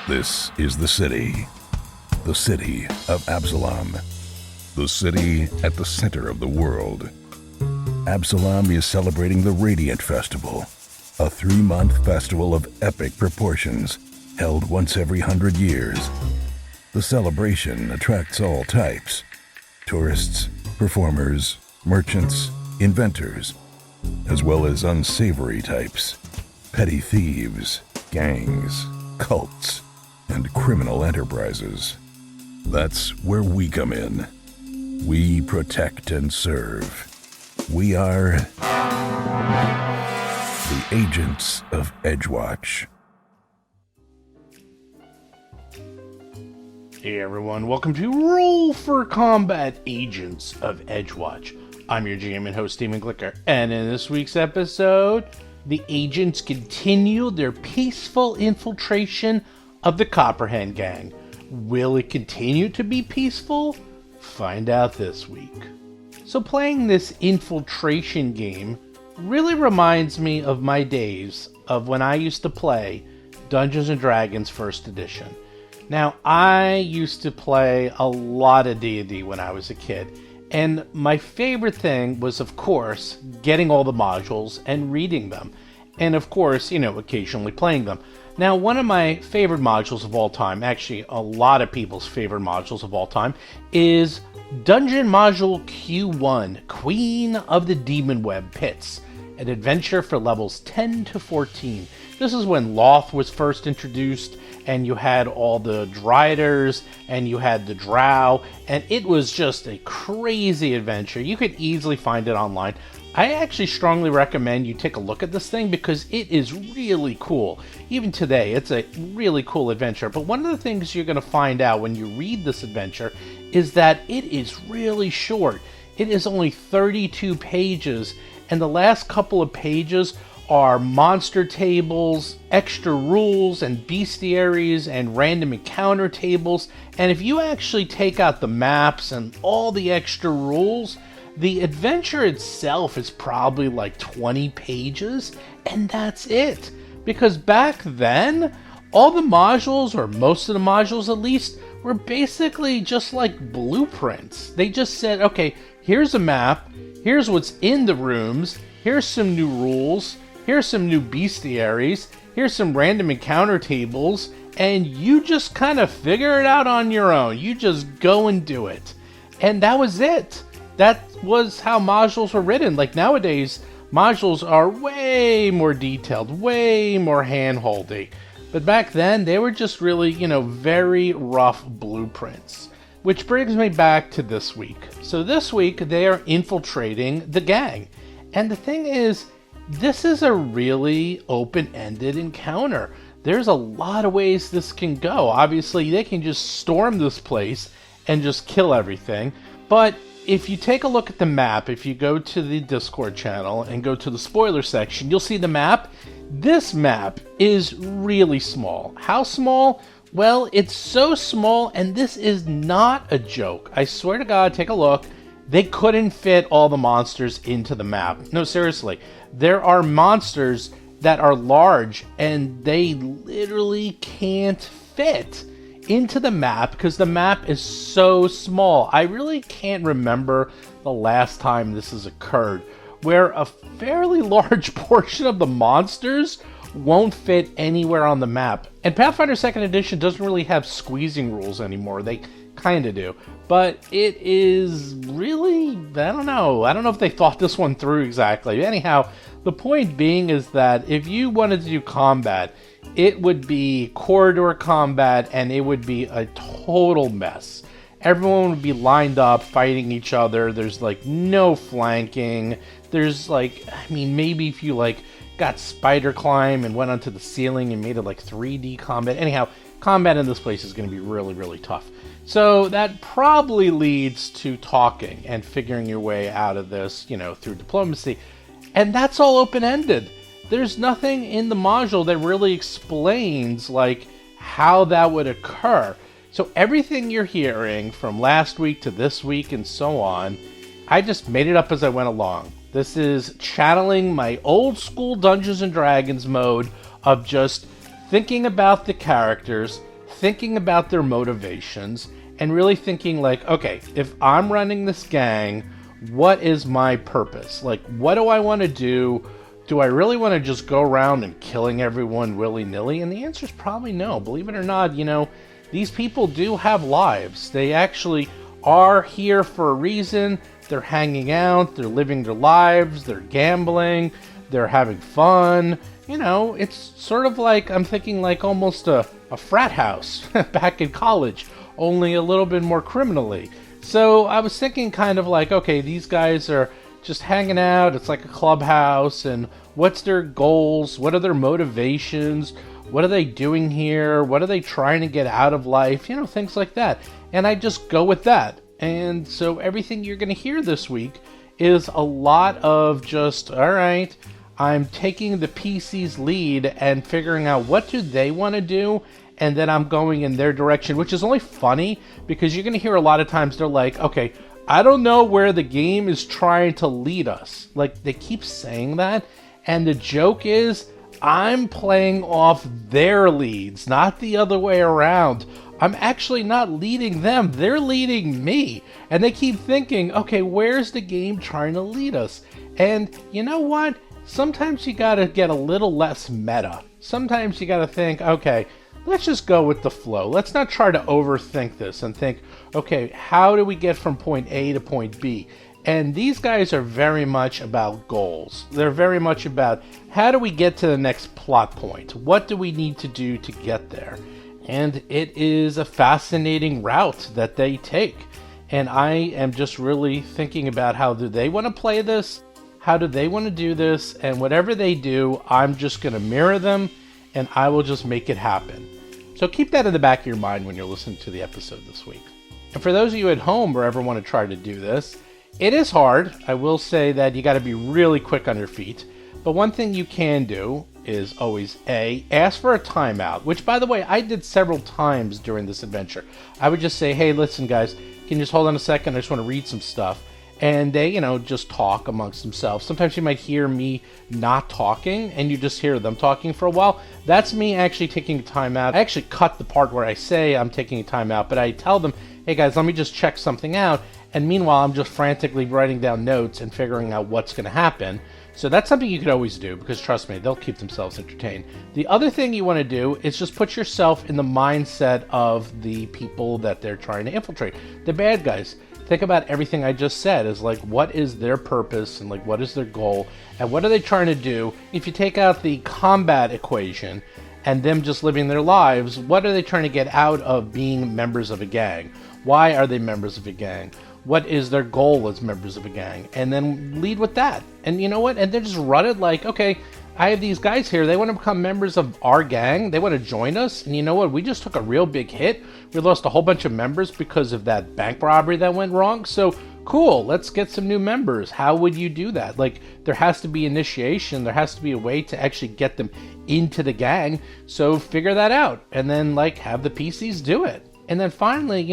This is the city of Absalom, the city at the center of the world. Absalom is celebrating the Radiant Festival, a 3-month festival of epic proportions held once every 100 years. The celebration attracts all types: tourists, performers, merchants, inventors, as well as unsavory types, petty thieves, gangs, cults, and criminal enterprises. That's where we come in. We protect and serve. We are the Agents of Edgewatch. Hey everyone, welcome to Roll for Combat Agents of Edgewatch. I'm your GM and host, Steven Glicker, and in this week's episode, the agents continue their peaceful infiltration of the Copperhead Gang. Will it continue to be peaceful? Find out this week. So playing this infiltration game really reminds me of my days of when I used to play Dungeons & Dragons 1st Edition. Now, I used to play a lot of D&D when I was a kid, and my favorite thing was, of course, getting all the modules and reading them, and of course, occasionally playing them. Now, one of my favorite modules of all time, actually a lot of people's favorite modules of all time, is Dungeon Module Q1, Queen of the Demon Web Pits, an adventure for levels 10 to 14. This is when Loth was first introduced, and you had all the Driders, and you had the Drow, and it was just a crazy adventure. You could easily find it online. I actually strongly recommend you take a look at this thing because it is really cool. Even today, it's a really cool adventure. But one of the things you're going to find out when you read this adventure is that it is really short. It is only 32 pages, and the last couple of pages are monster tables, extra rules, and bestiaries, and random encounter tables. And if you actually take out the maps and all the extra rules, the adventure itself is probably like 20 pages, and that's it. Because back then, all the modules, or most of the modules at least, were basically just like blueprints. They just said, okay, here's a map, here's what's in the rooms, here's some new rules, here's some new bestiaries, here's some random encounter tables, and you just kind of figure it out on your own. You just go and do it. And that was it. That was how modules were written. Like nowadays, modules are way more detailed, way more hand-holdy. But back then, they were just really, very rough blueprints. Which brings me back to this week. So this week, they are infiltrating the gang. And the thing is, this is a really open-ended encounter. There's a lot of ways this can go. Obviously, they can just storm this place and just kill everything. But if you take a look at the map, if you go to the Discord channel and go to the spoiler section, you'll see the map. This map is really small. How small? Well, it's so small, and this is not a joke. I swear to God, take a look. They couldn't fit all the monsters into the map. No, seriously. There are monsters that are large, and they literally can't fit into the map because the map is so small. I really can't remember the last time this has occurred, where a fairly large portion of the monsters won't fit anywhere on the map. And Pathfinder 2nd Edition doesn't really have squeezing rules anymore. They kind of do. But it is really, I don't know if they thought this one through exactly. Anyhow, the point being is that if you wanted to do combat, it would be corridor combat, and it would be a total mess. Everyone would be lined up fighting each other. There's no flanking. There's maybe if you got spider climb and went onto the ceiling and made it 3D combat. Anyhow, combat in this place is going to be really, really tough. So that probably leads to talking and figuring your way out of this, through diplomacy. And that's all open-ended. There's nothing in the module that really explains how that would occur. So everything you're hearing from last week to this week and so on, I just made it up as I went along. This is channeling my old school Dungeons & Dragons mode of just thinking about the characters, thinking about their motivations and really thinking like, okay, if I'm running this gang, what is my purpose? Like, what do I want to do? Do I really want to just go around and killing everyone willy-nilly? And the answer is probably no. Believe it or not, these people do have lives. They actually are here for a reason. They're hanging out, they're living their lives, they're gambling, they're having fun. It's sort of like, I'm thinking like almost a frat house back in college, only a little bit more criminally. So I was thinking kind of like, okay, these guys are just hanging out. It's like a clubhouse, and what's their goals? What are their motivations? What are they doing here? What are they trying to get out of life? Things like that. And I just go with that. And so everything you're going to hear this week is a lot of just, all right, I'm taking the PC's lead and figuring out what do they want to do, and then I'm going in their direction, which is only funny because you're going to hear a lot of times they're like, okay, I don't know where the game is trying to lead us. Like, they keep saying that, and the joke is I'm playing off their leads, not the other way around. I'm actually not leading them, they're leading me. And they keep thinking, okay, where's the game trying to lead us? And you know what? Sometimes you gotta get a little less meta. Sometimes you gotta think, okay, let's just go with the flow. Let's not try to overthink this and think, okay, how do we get from point A to point B? And these guys are very much about goals. They're very much about how do we get to the next plot point? What do we need to do to get there? And it is a fascinating route that they take. And I am just really thinking about how do they want to play this? How do they want to do this? And whatever they do, I'm just going to mirror them, and I will just make it happen. So keep that in the back of your mind when you're listening to the episode this week. And for those of you at home or ever want to try to do this, it is hard. I will say that you got to be really quick on your feet. But one thing you can do is always ask for a timeout, which, by the way, I did several times during this adventure. I would just say, hey, listen, guys, can you just hold on a second? I just want to read some stuff. And they, just talk amongst themselves. Sometimes you might hear me not talking, and you just hear them talking for a while. That's me actually taking a time out. I actually cut the part where I say I'm taking a time out, but I tell them, hey, guys, let me just check something out. And meanwhile, I'm just frantically writing down notes and figuring out what's going to happen. So that's something you could always do, because trust me, they'll keep themselves entertained. The other thing you want to do is just put yourself in the mindset of the people that they're trying to infiltrate, the bad guys. Think about everything I just said as like, what is their purpose and like, what is their goal and what are they trying to do? If you take out the combat equation and them just living their lives, what are they trying to get out of being members of a gang? Why are they members of a gang? What is their goal as members of a gang? And then lead with that. And you know what? And then just run it like, okay, I have these guys here. They want to become members of our gang. They want to join us. And you know what? We just took a real big hit. We lost a whole bunch of members because of that bank robbery that went wrong. So cool, let's get some new members. How would you do that? Like, there has to be initiation. There has to be a way to actually get them into the gang. So figure that out. And then like have the PCs do it. And then finally,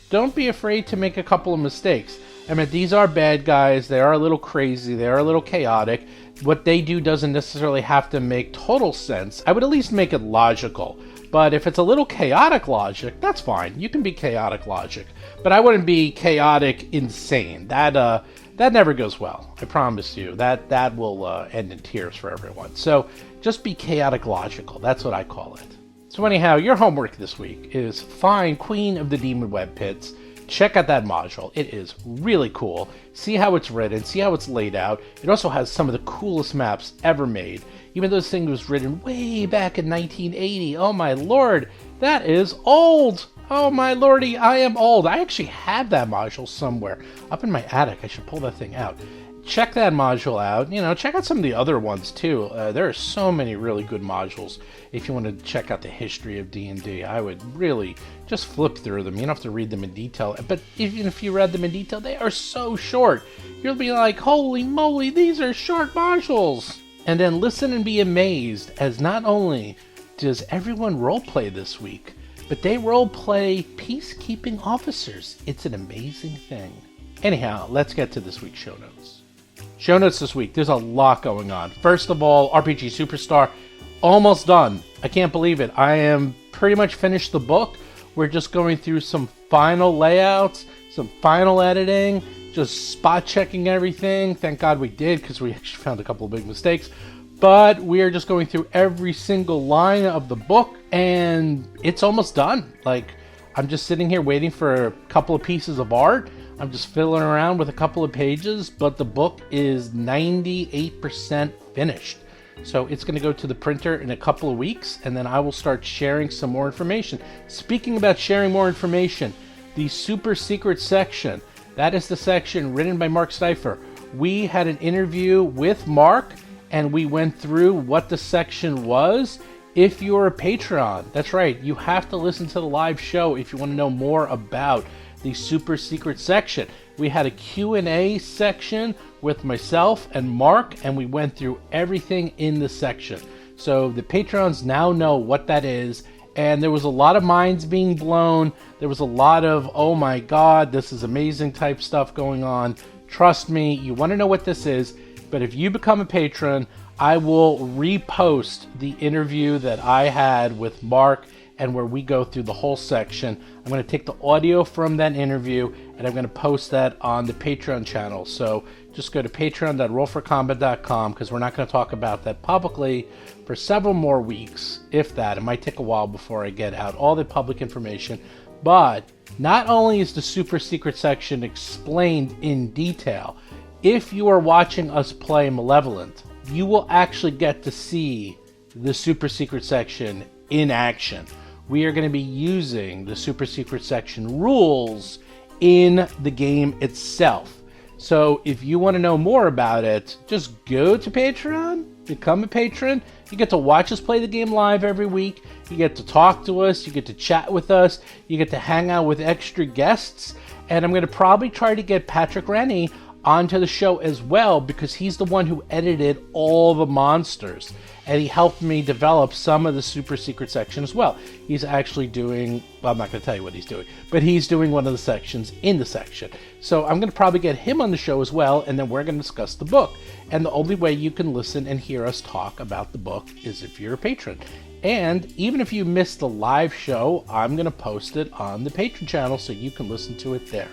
don't be afraid to make a couple of mistakes. I mean, these are bad guys. They are a little crazy. They are a little chaotic. What they do doesn't necessarily have to make total sense. I would at least make it logical. But if it's a little chaotic logic, that's fine. You can be chaotic logic. But I wouldn't be chaotic insane. That never goes well. I promise you. That will end in tears for everyone. So just be chaotic logical. That's what I call it. So anyhow, your homework this week is find Queen of the Demon Web Pits. Check out that module. It is really cool. See how it's written. See how it's laid out. It also has some of the coolest maps ever made. Even though this thing was written way back in 1980. Oh my lord, that is old. Oh my lordy, I am old. I actually have that module somewhere up in my attic. I should pull that thing out. Check that module out. Check out some of the other ones too. There are so many really good modules. If you want to check out the history of D&D, I would really just flip through them. You don't have to read them in detail. But even if you read them in detail, they are so short. You'll be like, holy moly, these are short modules. And then listen and be amazed, as not only does everyone roleplay this week, but they roleplay peacekeeping officers. It's an amazing thing. Anyhow, let's get to this week's show notes. Show notes this week, there's a lot going on. First of all, RPG Superstar, almost done. I can't believe it. I am pretty much finished the book. We're just going through some final layouts, some final editing, just spot checking everything. Thank God we did, because we actually found a couple of big mistakes. But we are just going through every single line of the book, and it's almost done. Like, I'm just sitting here waiting for a couple of pieces of art. I'm just fiddling around with a couple of pages, but the book is 98% finished. So it's going to go to the printer in a couple of weeks, and then I will start sharing some more information. Speaking about sharing more information, the super secret section, that is the section written by Mark Stifer. We had an interview with Mark, and we went through what the section was. If you're a Patreon, that's right, you have to listen to the live show if you want to know more about the super secret section. We had a Q&A section with myself and Mark, and we went through everything in the section. So the Patrons now know what that is, and there was a lot of minds being blown. There was a lot of, oh my God, this is amazing type stuff going on. Trust me, you want to know what this is, but if you become a patron, I will repost the interview that I had with Mark, and where we go through the whole section. I'm going to take the audio from that interview, and I'm going to post that on the Patreon channel. So just go to patreon.rollforcombat.com, because we're not going to talk about that publicly for several more weeks, if that. It might take a while before I get out all the public information. But not only is the super secret section explained in detail, if you are watching us play Malevolent, you will actually get to see the super secret section in action. We are going to be using the super secret section rules in the game itself. So if you want to know more about it, just go to Patreon, become a patron. You get to watch us play the game live every week. You get to talk to us. You get to chat with us. You get to hang out with extra guests. And I'm going to probably try to get Patrick Rennie onto the show as well, because he's the one who edited all the monsters, and he helped me develop some of the super secret section as well. He's actually doing, well, I'm not going to tell you what he's doing, but he's doing one of the sections in the section. So I'm going to probably get him on the show as well, and then we're going to discuss the book. And the only way you can listen and hear us talk about the book is if you're a patron. And even if you missed the live show, I'm going to post it on the Patreon channel so you can listen to it there.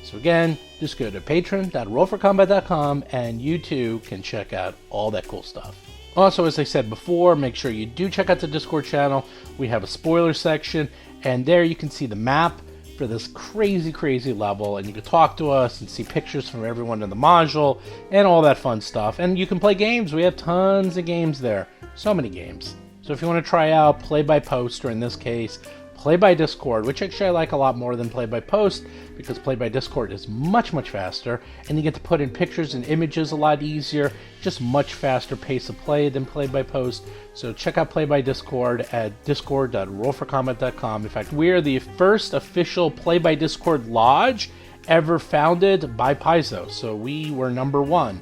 So again, just go to patron.rollforcombat.com, and you too can check out all that cool stuff. Also, as I said before, make sure you do check out the Discord channel. We have a spoiler section, and there you can see the map for this crazy, crazy level, and you can talk to us and see pictures from everyone in the module and all that fun stuff. And you can play games. We have tons of games there. So many games. So if you want to try out Play by Post, or in this case, Play by Discord, which actually I like a lot more than Play by Post, because Play by Discord is much, much faster, and you get to put in pictures and images a lot easier, just much faster pace of play than Play by Post. So check out Play by Discord at discord.rollforcombat.com. In fact, we are the first official Play by Discord lodge ever founded by Paizo, so we were number one.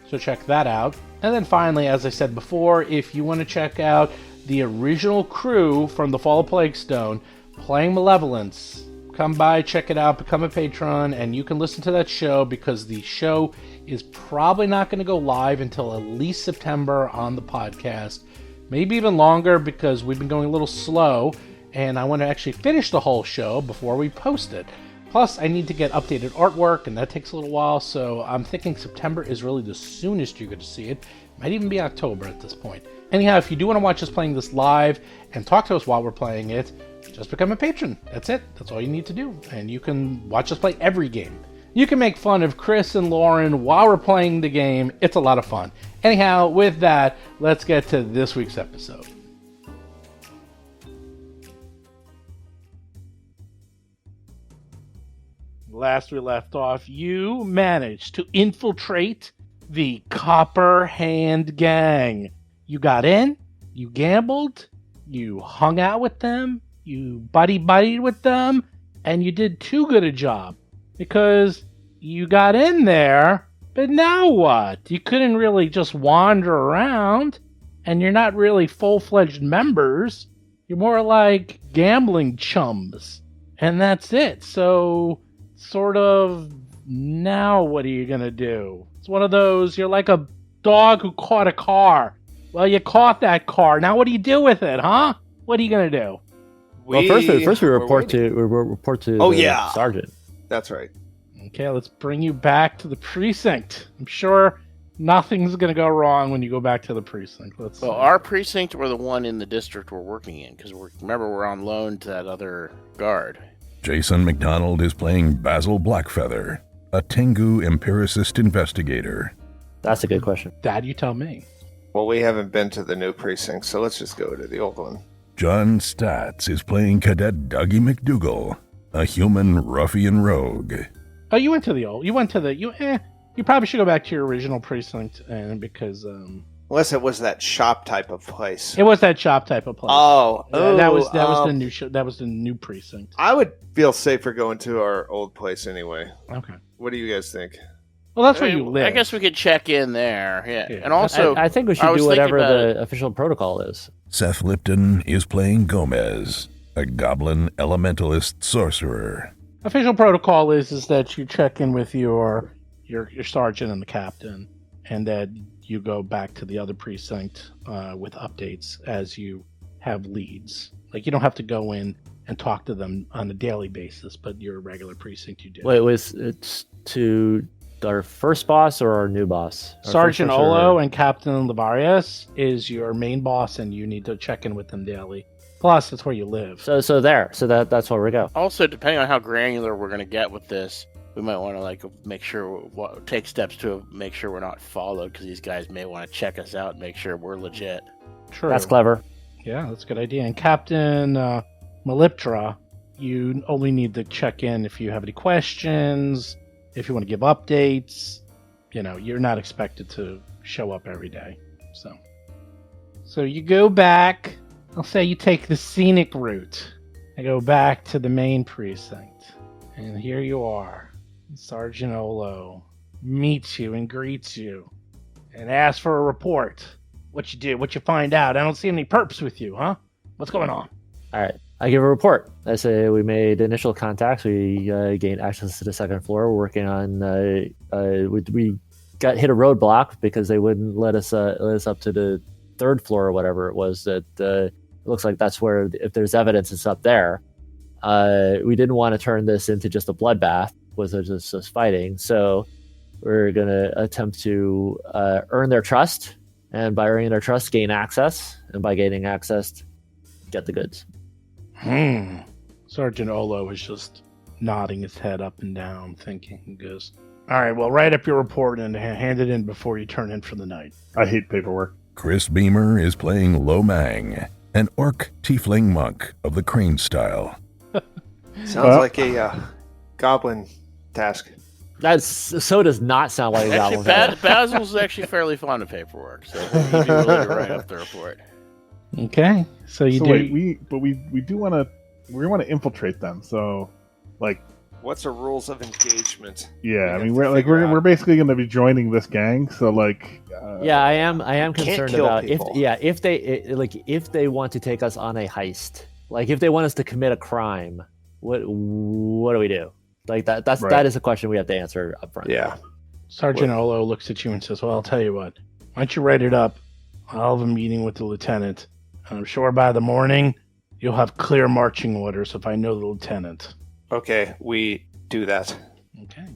So check that out. And then finally, as I said before, if you want to check out the original crew from the Fall of Plaguestone playing Malevolence, come by, check it out, become a patron, and you can listen to that show, because the show is probably not going to go live until at least September on the podcast. Maybe even longer, because we've been going a little slow, and I want to actually finish the whole show before we post it. Plus, I need to get updated artwork, and that takes a little while, so I'm thinking September is really the soonest you're going to see it. Might even be October at this point. Anyhow, if you do want to watch us playing this live and talk to us while we're playing it, just become a patron. That's it. That's all you need to do. And you can watch us play every game. You can make fun of Chris and Lauren while we're playing the game. It's a lot of fun. Anyhow, with that, let's get to this week's episode. Last we left off, you managed to infiltrate the Copper Hand Gang. You got in, you gambled, you hung out with them, you buddy-buddied with them, and you did too good a job. Because you got in there, but now what? You couldn't really just wander around, and you're not really full-fledged members. You're more like gambling chums. And that's it. So, sort of, now what are you gonna do? It's one of those, you're like a dog who caught a car. Well, you caught that car. Now what do you do with it, huh? What are you gonna do? Well, first we report to Oh, the yeah. sergeant. That's right. Okay, let's bring you back to the precinct. I'm sure nothing's gonna go wrong when you go back to the precinct. Well, see. our precinct or the one in the district we're working in, because remember we're on loan to that other guard. Jason McDonald is playing Basil Blackfeather, a Tengu empiricist investigator. That's a good question. Dad, you tell me. Well, we haven't been to the new precinct, so let's just go to the old one. John Statz is playing Cadet Dougie McDougal, a human ruffian rogue. Oh, you went to the old. You went to the. You probably should go back to your original precinct, because Unless it was that shop type of place. it was that shop type of place. Oh, that was the new that was the new precinct. I would feel safer going to our old place anyway. Okay. What do you guys think? Well, that's where you live. I guess we could check in there. Yeah. Yeah. And also, I think we I should was do whatever thinking about the official protocol is. Seth Lipton is playing Gomez, a goblin elementalist sorcerer. Official protocol is that you check in with your sergeant and the captain, and then you go back to the other precinct with updates as you have leads. Like, you don't have to go in and talk to them on a daily basis, but your regular precinct you do. Wait, it's to our first boss or our new boss? Sergeant Olo and Captain Lavarius is your main boss, and you need to check in with them daily. Plus, that's where you live. So that's where we go. also depending on how granular we're going to get with this, we might want to make sure take steps to make sure we're not followed, because these guys may want to check us out and make sure we're legit. True. That's clever. Yeah, that's a good idea. And Captain Maliptra, you only need to check in if you have any questions, if you want to give updates. You're not expected to show up every day. So you go back. I'll say you take the scenic route and go back to the main precinct. And here you are. Sergeant Olo meets you and greets you and asks for a report. What you do, what you find out. I don't see any perps with you, huh? What's going on? All right. I give a report. I say we made initial contacts. We gained access to the second floor. We're working on. We got hit a roadblock because they wouldn't let us up to the third floor or whatever it was. That it looks like that's where, if there's evidence, it's up there. We didn't want to turn this into just a bloodbath with just fighting. So we're going to attempt to earn their trust, and by earning their trust, gain access, and by gaining access, get the goods. Sergeant Olo is just nodding his head up and down, thinking. He goes, all right, well, write up your report and hand it in before you turn in for the night. I hate paperwork. Chris Beamer is playing Lo Mang, an orc tiefling monk of the crane style. Sounds like a goblin task. So does not sound like a Actually, goblin. Basil's actually fairly fond of paperwork, so he'd be willing to write up the report. Okay, so you do. Wait, we do want to infiltrate them. So, What's the rules of engagement? yeah, We have to we're figure we're out. basically going to be joining this gang. So Yeah, I am concerned kill about people. if they want to take us on a heist, like if they want us to commit a crime, what do we do? Like that Right. that is a question we have to answer up front. Yeah. Sergeant Olo looks at you and says, well, I'll tell you what. Why don't you write it up? I'll have a meeting with the lieutenant. I'm sure by the morning, you'll have clear marching orders if I know the lieutenant. Okay, we do that. Okay.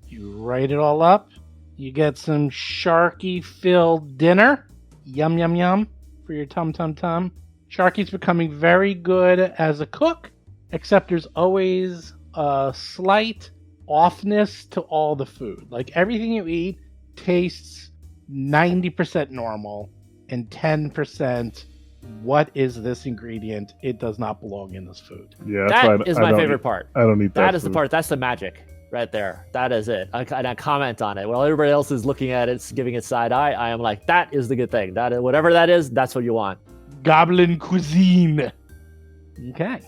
You write it all up. You get some Sharky-filled dinner. Yum, yum, yum. For your tum-tum-tum. Sharky's becoming very good as a cook, except there's always a slight offness to all the food. Like, everything you eat tastes 90% normal and 10% what is this ingredient? It does not belong in this food. yeah, that's why That is I my don't favorite eat- part. I don't eat that. That is the food. part. That's the magic right there. That is it. And I comment on it. While everybody else is looking at it, giving it side eye, I am like, that is the good thing. That is, whatever that is, that's what you want. Goblin cuisine. Okay.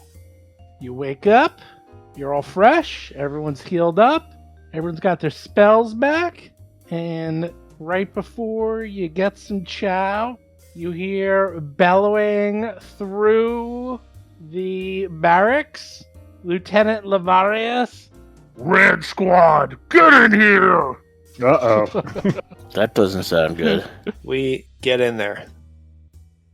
You wake up. You're all fresh. Everyone's healed up. Everyone's got their spells back. And right before you get some chow, you hear bellowing through the barracks, Lieutenant Lavarius. Red Squad, get in here! Uh-oh. That doesn't sound good. We get in there.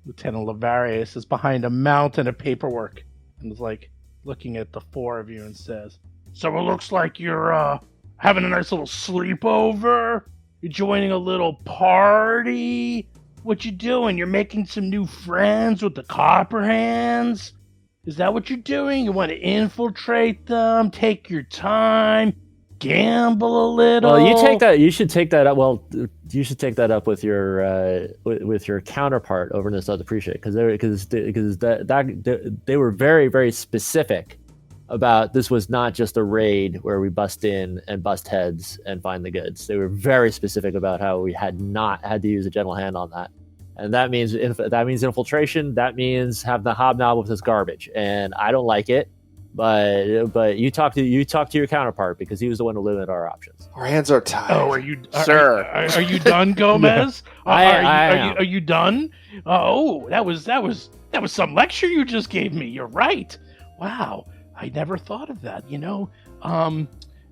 Lieutenant Lavarius is behind a mountain of paperwork and is like looking at the four of you and says, "So it looks like you're having a nice little sleepover? You're joining a little party? What you doing? You're making some new friends with the Copperhands? Is that what you're doing? You want to infiltrate them, take your time, gamble a little?" Well, you should take that up. Well, you should take that up with your counterpart over in the South Appreciate, because they were very, very specific about this was not just a raid where we bust in and bust heads and find the goods. They were very specific about how we had not had to use a gentle hand on that. And that means infiltration. That means have the hobnob with this garbage, and I don't like it. But you talk to your counterpart, because he was the one who limited our options. Our hands are tied. Oh, Sir. Are you done, Gomez? I Are you done? Oh, that was some lecture you just gave me. You're right. Wow, I never thought of that.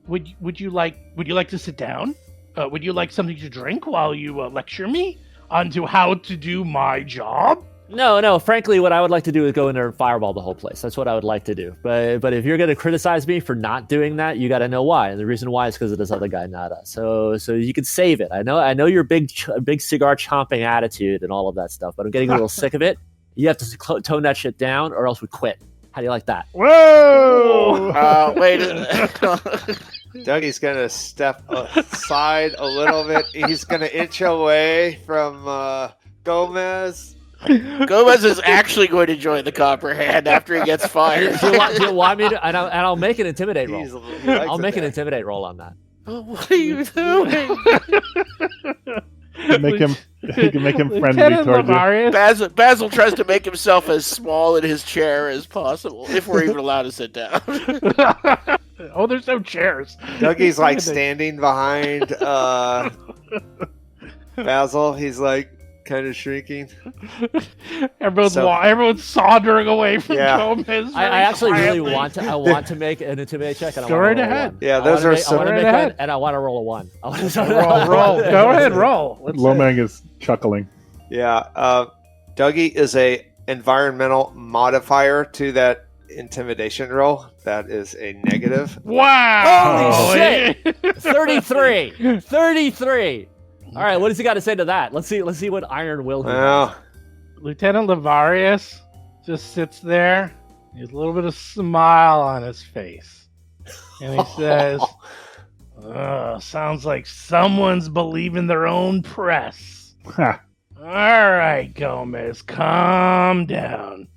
Would you like to sit down? Would you like something to drink while you lecture me onto how to do my job? No. Frankly, what I would like to do is go in there and fireball the whole place. That's what I would like to do. But if you're going to criticize me for not doing that, you got to know why. And the reason why is because of this other guy, not us. So you can save it. I know your big cigar chomping attitude and all of that stuff, but I'm getting a little sick of it. You have to tone that shit down, or else we quit. How do you like that? Whoa! Wait. Dougie's going to step aside a little bit. He's going to inch away from Gomez. Gomez is actually going to join the Copperhand after he gets fired. Do you want me to? And I'll make an intimidate roll. I'll make an intimidate. intimidate roll on that. Oh, what are you doing? You can make him friendly Lieutenant towards you. Lavarius? Basil tries to make himself as small in his chair as possible, if we're even allowed to sit down. Oh, there's no chairs. Dougie's like standing behind Basil. He's like kind of shrinking. Everyone's sauntering away from Gomez. I actually really quietly. want to make an intimidate check. And Go I right want to roll ahead. a 1. Yeah, I those wanna are make- I want to so- make Right one, ahead. and I want to roll a 1. roll. Go ahead, roll. Let's see. Lomang is chuckling. Yeah, Dougie is a environmental modifier to that intimidation roll. That is a negative. Wow! Holy shit! 33. All right, what does he got to say to that? Let's see what iron will he has. Well, Lieutenant Lavarius just sits there. He has a little bit of smile on his face. And he says, sounds like someone's believing their own press. Ha. All right, Gomez, calm down.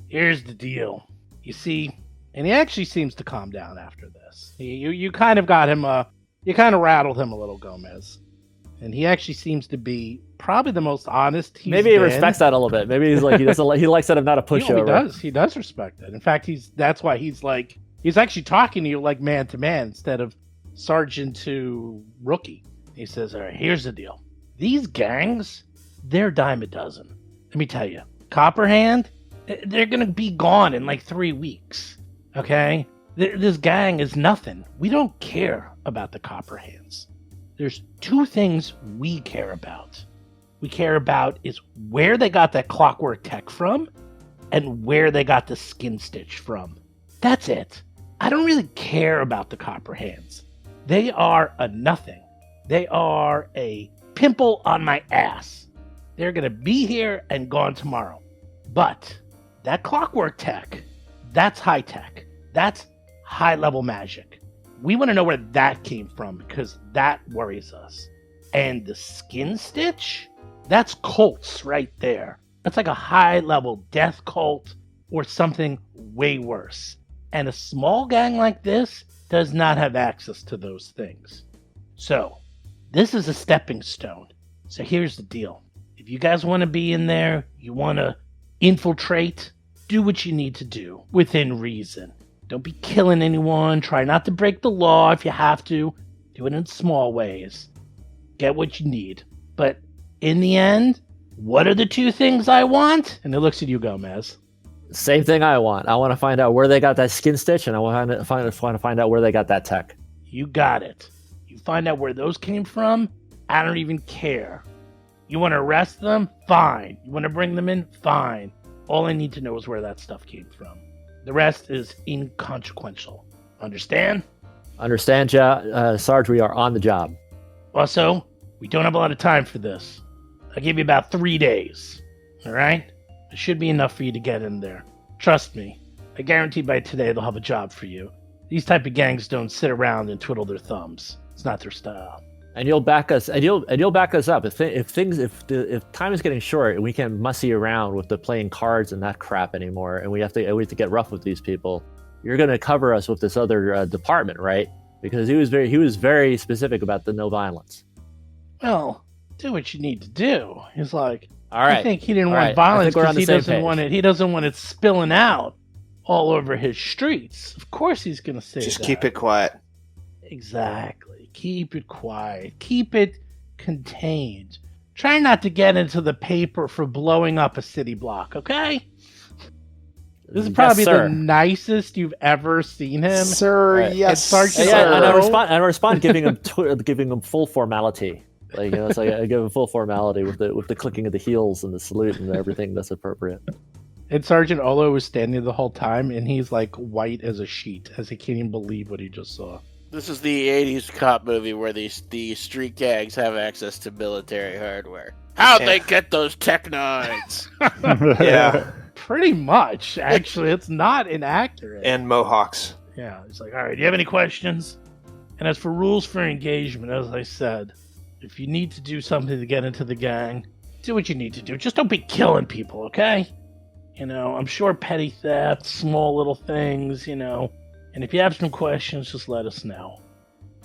Here's the deal. You see, and he actually seems to calm down after this. You kind of got him, you kind of rattled him a little, Gomez. And he actually seems to be probably the most honest he's Maybe he been. respects that a little bit. Maybe he's like he likes that I'm not a pushover. He does respect it. In fact, that's why he's actually talking to you like man to man instead of sergeant to rookie. He says, all right, here's the deal. These gangs, they're a dime a dozen. Let me tell you, Copperhand, they're going to be gone in like 3 weeks. Okay? This gang is nothing. We don't care about the Copperhands. There's 2 things we care about. We care about is where they got that clockwork tech from and where they got the skin stitch from. That's it. I don't really care about the Copperhands. They are a nothing. They are a pimple on my ass. They're going to be here and gone tomorrow. But that clockwork tech, that's high tech. That's high level magic. We want to know where that came from because that worries us. And the skin stitch? That's cults right there. That's like a high level death cult or something way worse. And a small gang like this does not have access to those things. So, this is a stepping stone. So here's the deal. If you guys want to be in there, you want to infiltrate, do what you need to do within reason. Don't be killing anyone. Try not to break the law if you have to. Do it in small ways. Get what you need. But in the end, what are the 2 things I want? And it looks at you, Gomez. Same thing I want. I want to find out where they got that skin stitch, and I want to find out where they got that tech. You got it. You find out where those came from, I don't even care. You want to arrest them? Fine. You want to bring them in? Fine. All I need to know is where that stuff came from. The rest is inconsequential. Understand? Understand, Sarge, we are on the job. Also, we don't have a lot of time for this. I'll give you about 3 days. Alright? It should be enough for you to get in there. Trust me. I guarantee by today they'll have a job for you. These type of gangs don't sit around and twiddle their thumbs. It's not their style. And you'll back us. And you'll back us up if time is getting short and we can't mussy around with the playing cards and that crap anymore, and we have to get rough with these people. You're going to cover us with this other department, right? Because he was very specific about the no violence. Well, do what you need to do. He's like, All right. I think he didn't want violence because he doesn't want it spilling out all over his streets. Of course he's going to say Just that. keep it quiet. Exactly. Keep it quiet. Keep it contained. Try not to get into the paper for blowing up a city block, okay? This is probably the nicest you've ever seen him. Sir, Right. yes, Sergeant sir. And I respond giving him full formality. Like, you know, it's like I give him full formality with the clicking of the heels and the salute and everything that's appropriate. And Sergeant Olo was standing the whole time, and he's like white as a sheet, as he can't even believe what he just saw. This is the 80s cop movie where the street gangs have access to military hardware. How'd they get those Tech 9s? Yeah. Pretty much, actually. It's not inaccurate. And Mohawks. Yeah, he's like, all right, do you have any questions? And as for rules for engagement, as I said, if you need to do something to get into the gang, do what you need to do. Just don't be killing people, okay? You know, I'm sure petty theft, small little things, you know. And if you have some questions, just let us know.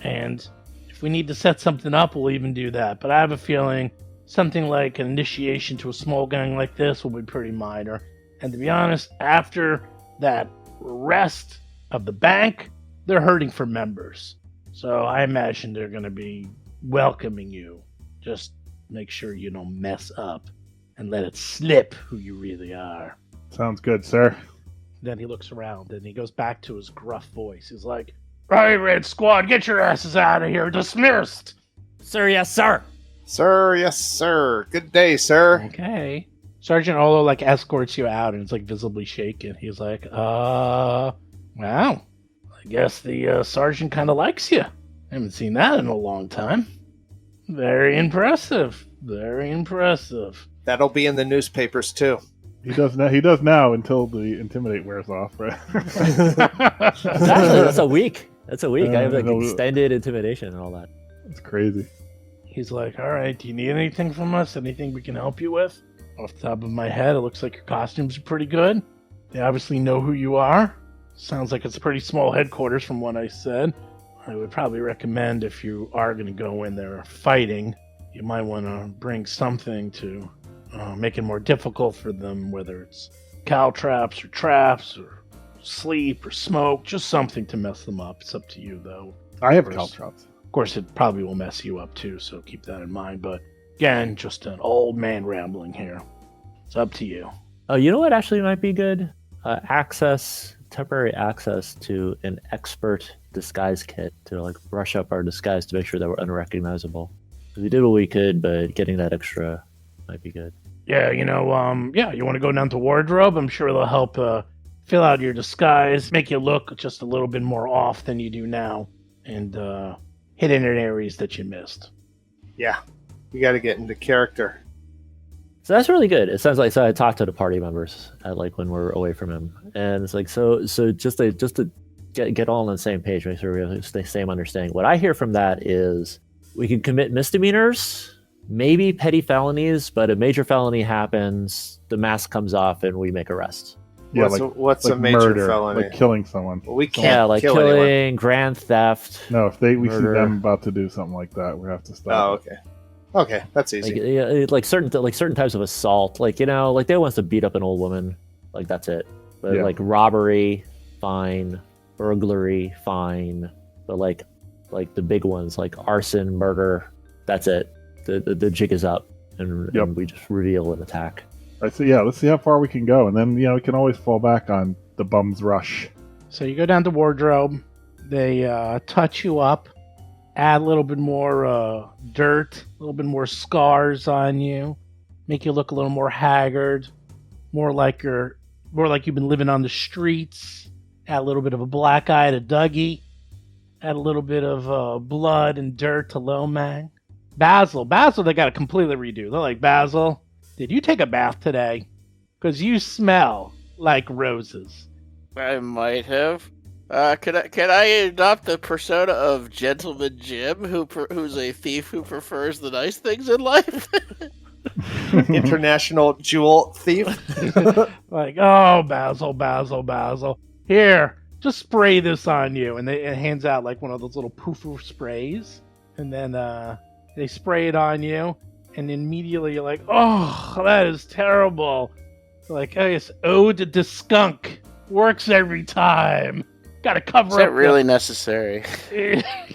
And if we need to set something up, we'll even do that. But I have a feeling something like an initiation to a small gang like this will be pretty minor. And to be honest, after that arrest of the bank, they're hurting for members. So I imagine they're going to be welcoming you. Just make sure you don't mess up and let it slip who you really are. Sounds good, sir. Then he looks around and he goes back to his gruff voice. He's like, "Right, Red Squad, get your asses out of here. Dismissed." Sir, yes, sir. Sir, yes, sir. Good day, sir. Okay. Sergeant Olo like escorts you out and it's like visibly shaken. He's like, wow. I guess the sergeant kind of likes you. I haven't seen that in a long time. Very impressive. Very impressive. That'll be in the newspapers, too. He does now until the intimidate wears off, right? Actually, that's a week. That's a week. I have like no, extended intimidation and all that. It's crazy. He's like, all right, do you need anything from us? Anything we can help you with? Off the top of my head, it looks like your costumes are pretty good. They obviously know who you are. Sounds like it's a pretty small headquarters from what I said. I would probably recommend if you are going to go in there fighting, you might want to bring something to make it more difficult for them, whether it's cow traps or sleep or smoke, just something to mess them up. It's up to you, though. I have caltrops. Of course, it probably will mess you up, too, so keep that in mind. But, again, just an old man rambling here. It's up to you. Oh, you know what actually might be good? Temporary access to an expert disguise kit to like brush up our disguise to make sure that we're unrecognizable. We did what we could, but getting that extra might be good. Yeah, you want to go down to wardrobe? I'm sure they'll help fill out your disguise, make you look just a little bit more off than you do now, and hit in areas that you missed. Yeah. You got to get into character. So that's really good. It sounds like I talked to the party members at like when we're away from him, and it's like so just to get all on the same page, make sure we have the same understanding. What I hear from that is we can commit misdemeanors, maybe petty felonies, but a major felony happens, the mask comes off, and we make arrests. Yeah, What's a major murder, felony? like killing someone. Well, we can't Yeah, like kill killing, anyone. grand theft. No, if we see Murder. them about to do something like that, we have to stop. Oh, okay. Okay, that's easy. Like, yeah, like certain types of assault, like like they want us to beat up an old woman, like that's it. But Yeah. like robbery, fine. Burglary, fine. But like the big ones, like arson, murder, that's it. The jig is up, and we just reveal an attack. All right, so yeah, let's see how far we can go, and then we can always fall back on the bum's rush. So you go down to wardrobe. They touch you up, add a little bit more dirt, a little bit more scars on you, make you look a little more haggard, more like you've been living on the streets. Add a little bit of a black eye to Dougie. Add a little bit of blood and dirt to Lomang. Basil, they got to completely redo. They're like, Basil, did you take a bath today? Because you smell like roses. I might have. Can I adopt the persona of Gentleman Jim, who's a thief who prefers the nice things in life? International jewel thief. Like, oh, Basil. Here, just spray this on you. And it hands out like one of those little poof sprays. And then they spray it on you. And immediately you're like, oh, that is terrible. Like, oh, it's ode to skunk. Works every time. Gotta cover up. Is that really necessary?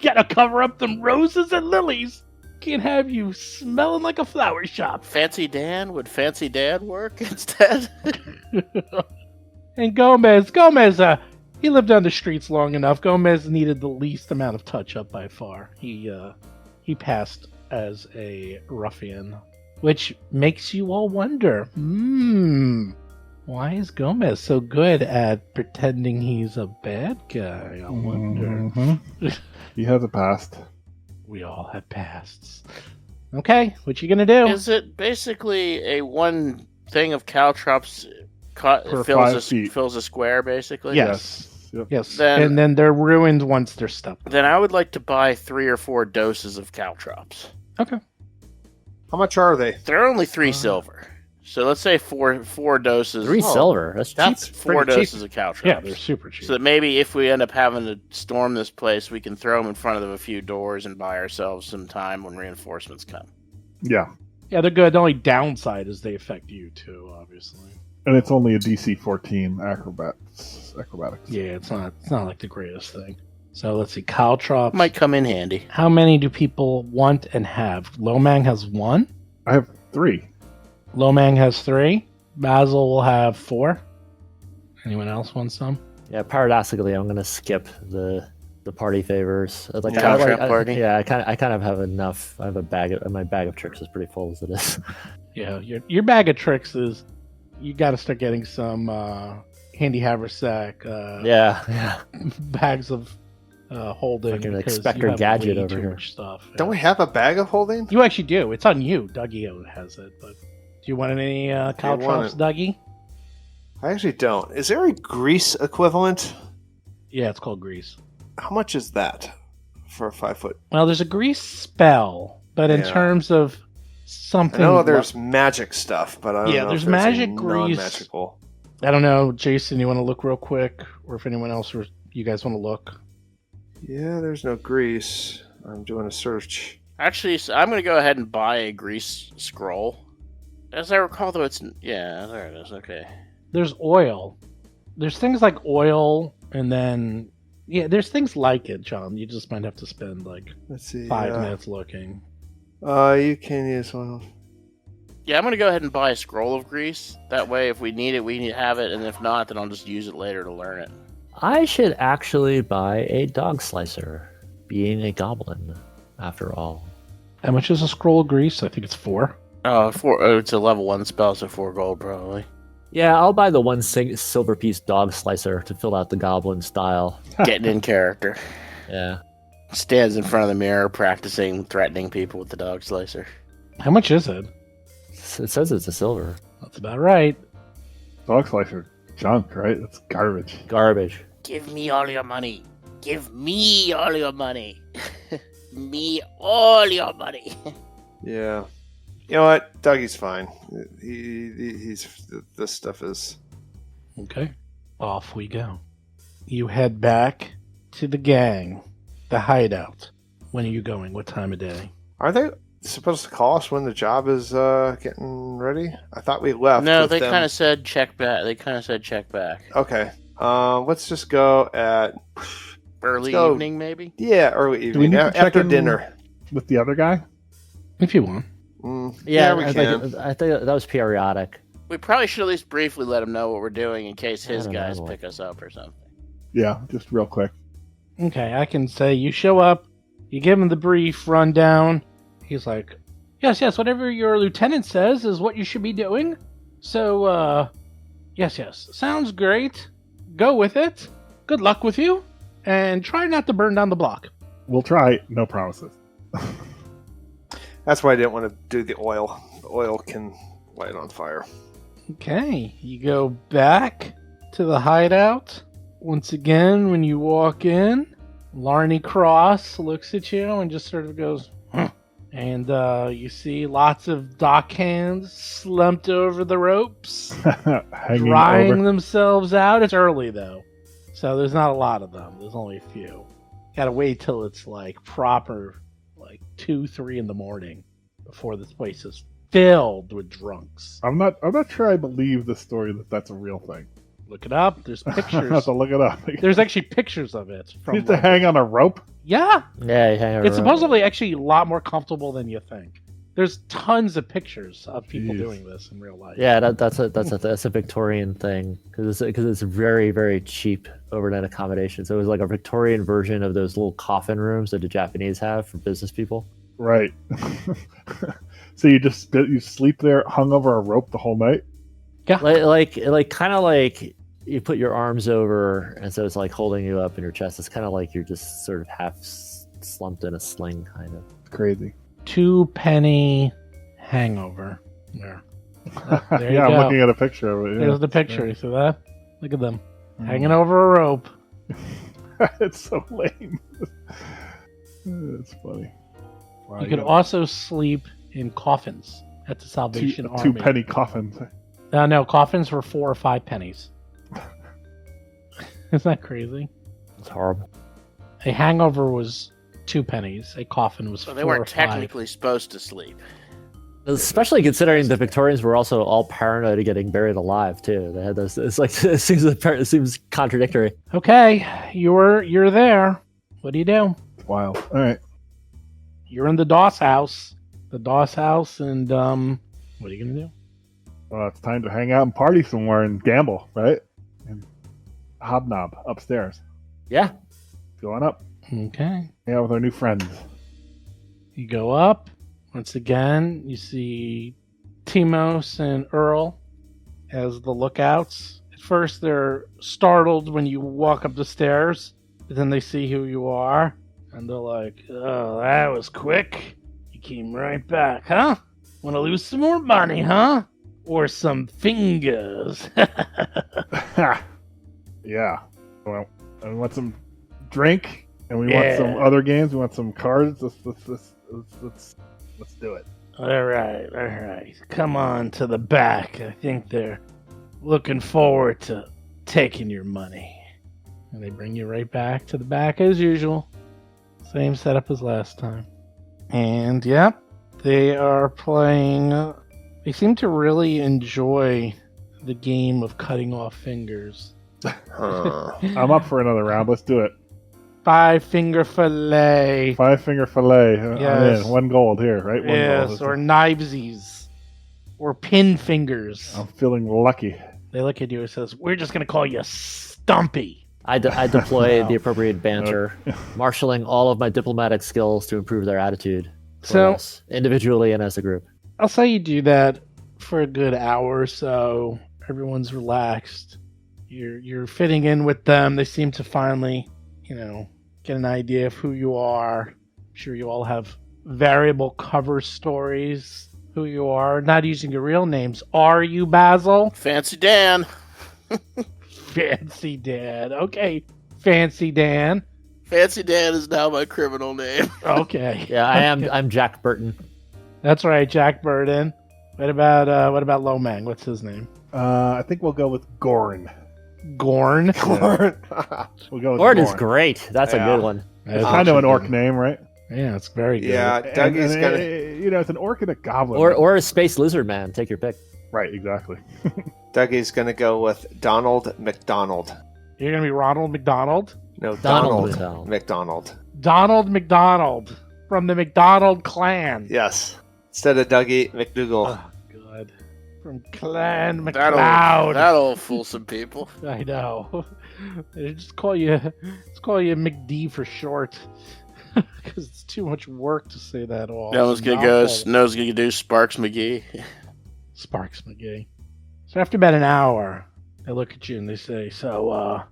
Gotta cover up them roses and lilies. Can't have you smelling like a flower shop. Fancy Dan? Would Fancy Dan work instead? And Gomez, he lived on the streets long enough. Gomez needed the least amount of touch-up by far. He passed as a ruffian, which makes you all wonder, why is Gomez so good at pretending he's a bad guy? I wonder. He has a past. We all have pasts. Okay, what you gonna do? Is it basically a one thing of caltrops For 5 feet. fills a square, basically? Yes. Yep. Yes, Then- and then they're ruined once they're stuck. Then I would like to buy 3 or 4 doses of caltrops. Okay. How much are they? They're only 3 silver. So let's say four doses. 3 silver. That's cheap. That's 4 pretty cheap. doses of caltrops. Yeah, they're super cheap. So that maybe if we end up having to storm this place, we can throw them in front of a few doors and buy ourselves some time when reinforcements come. Yeah. Yeah, they're good. The only downside is they affect you too, obviously. And it's only a DC 14 acrobatics. Yeah, it's not like the greatest thing. So let's see, caltrops. Might come in handy. How many do people want and have? Lomang has 1. I have 3. Lomang has 3. Basil will have 4. Anyone else want some? Yeah, paradoxically, I'm gonna skip the party favors. Like, Caltrop party? I kind of have enough. I have my bag of tricks is pretty full as it is. Yeah, your bag of tricks is you got to start getting some handy haversack. Yeah. Bags of holding. Fucking because Expector you have Gadget way over too here. much stuff. Don't we have a bag of holding? You actually do. It's on you. Dougie has it. But do you want any caltrops, it. Dougie? I actually don't. Is there a grease equivalent? Yeah, it's called grease. How much is that for a 5 foot? Well, there's a grease spell, but in Yeah. terms of something, I know there's magic stuff, but I don't know. there's if magic any grease. non-magical. I don't know, Jason. You want to look real quick, or if anyone else, or you guys want to look? Yeah, there's no grease. I'm doing a search. Actually, so I'm going to go ahead and buy a grease scroll. As I recall, though, yeah, there it is. Okay. There's oil. There's things like oil, and then there's things like it, John. You just might have to spend like Let's see. 5 minutes looking. You can use oil. Yeah, I'm going to go ahead and buy a scroll of grease. That way, if we need it, we need to have it, and if not, then I'll just use it later to learn it. I should actually buy a dog slicer, being a goblin, after all. How much is a scroll of grease? I think it's 4. It's a level 1 spell, so 4 gold, probably. Yeah, I'll buy the 1 silver piece dog slicer to fill out the goblin style. Getting in character. Yeah. Stands in front of the mirror, practicing threatening people with the dog slicer. How much is it? It says it's a silver. That's about right. Dog slicer. Junk, right? That's garbage. Garbage. Give me all your money. Give me all your money. Me all your money. Yeah. You know what? Dougie's fine. He's this stuff is. Okay. Off we go. You head back to the gang, the hideout. When are you going? What time of day? Are they supposed to call us when the job is getting ready? I thought we left. No, with they them. kind of said check back. Okay. Let's just go at Early go. evening, maybe? early Do we evening need to check after in dinner. with the other guy? If you want. Yeah, we I can. think that was periodic. We probably should at least briefly let him know what we're doing in case his I don't know. guys pick us up or something. Yeah, just real quick. Okay, I can say you show up You give him the brief rundown. He's like, yes, whatever your lieutenant says is what you should be doing. So, yes, sounds great. Go with it. Good luck with you. And try not to burn down the block. We'll try. No promises. That's why I didn't want to do the oil. The oil can light on fire. Okay, you go back to the hideout. Once again, when you walk in, Larney Cross looks at you and just sort of goes, huh. And you see lots of dock hands slumped over the ropes, Hanging drying over. themselves out. It's early, though, so there's not a lot of them. There's only a few. Gotta wait till it's like proper, like 2, 3 in the morning before this place is filled with drunks. I'm not sure I believe the story that that's a real thing. Look it up. There's I have pictures. to look it up. There's actually pictures of it. You From have to hang on a rope? Yeah, Yeah, you hang it's around. supposedly actually a lot more comfortable than you think. There's tons of pictures of people Jeez. doing this in real life. Yeah, that's a Victorian thing because it's very, very cheap overnight accommodation. So it was like a Victorian version of those little coffin rooms that the Japanese have for business people. Right. So you sleep there hung over a rope the whole night? Like kind of like you put your arms over, and so it's like holding you up in your chest. It's kind of like you're just sort of half slumped in a sling, kind of. It's crazy. 2 penny hangover. There. There you Yeah, go. I'm looking at a picture of it. Yeah. There's the picture. You see that? Look at them. Hanging over a rope. It's so lame. It's funny. Wow, You could also sleep in coffins at the Salvation Army. 2 penny coffins. No, coffins were 4 or 5 pennies. Isn't that crazy? It's horrible. A hangover was 2 pennies. A coffin was So 4 they or weren't 5. technically supposed to sleep. Especially considering the Victorians were also all paranoid of getting buried alive too. They had this. It's like it seems contradictory. Okay, you're there. What do you do? It's wild. All right. You're in the Doss house. The Doss house, and what are you gonna do? Well, it's time to hang out and party somewhere and gamble, right? And hobnob upstairs. Yeah. Going up. Okay, Hang out with our new friends. you go up. Once again, you see Timos and Earl as the lookouts. At first, they're startled when you walk up the stairs, but then they see who you are, and they're like, "Oh, that was quick. You came right back, huh? Want to lose some more money, huh? Or some fingers?" Yeah. Well, and we want some drink, and we Yeah. want some other games. We want some cards. Let's do it. All right. Come on to the back. I think they're looking forward to taking your money. And they bring you right back to the back as usual. Same setup as last time. And yep, they are playing. They seem to really enjoy the game of cutting off fingers. I'm up for another round. Let's do it. 5-finger fillet. 5-finger fillet. I'm Yes. in. 1 gold here, right? 1 Yes, gold. or knivesies. Or pin fingers. I'm feeling lucky. They look at you and says, "We're just gonna call you Stumpy." I deploy the appropriate banter, marshaling all of my diplomatic skills to improve their attitude toward So- us, individually and as a group. I'll say you do that for a good hour or so. Everyone's relaxed. You're fitting in with them. They seem to finally, get an idea of who you are. I'm sure you all have variable cover stories. Who you are, not using your real names. Are you Basil? Fancy Dan. Fancy Dan. Okay, Fancy Dan. Fancy Dan is now my criminal name. Okay. Yeah, I'm Jack Burton. That's right, Jack Burden. What about Lomang? What's his name? I think we'll go with Gorn. Gorn. We'll go with Lord is Gorn. great. That's a Yeah. good one. It's kind of an orc name, right? Yeah, it's very good. Yeah, Dougie's And, gonna. it's an orc and a goblin. Or a space lizard man. Take your pick. Right, exactly. Dougie's gonna go with Donald McDonald. You're gonna be Ronald McDonald. No, Donald Donald McDonald. Donald McDonald from the McDonald clan. Yes. Instead of Dougie McDougal. Oh, good. From Clan That'll McLeod. fool some people. I know. They just call you McD for short. because it's too much work to say that all. No one's gonna go. No one's gonna do Sparks McGee. Sparks McGee. So after about an hour, they look at you and they say, "So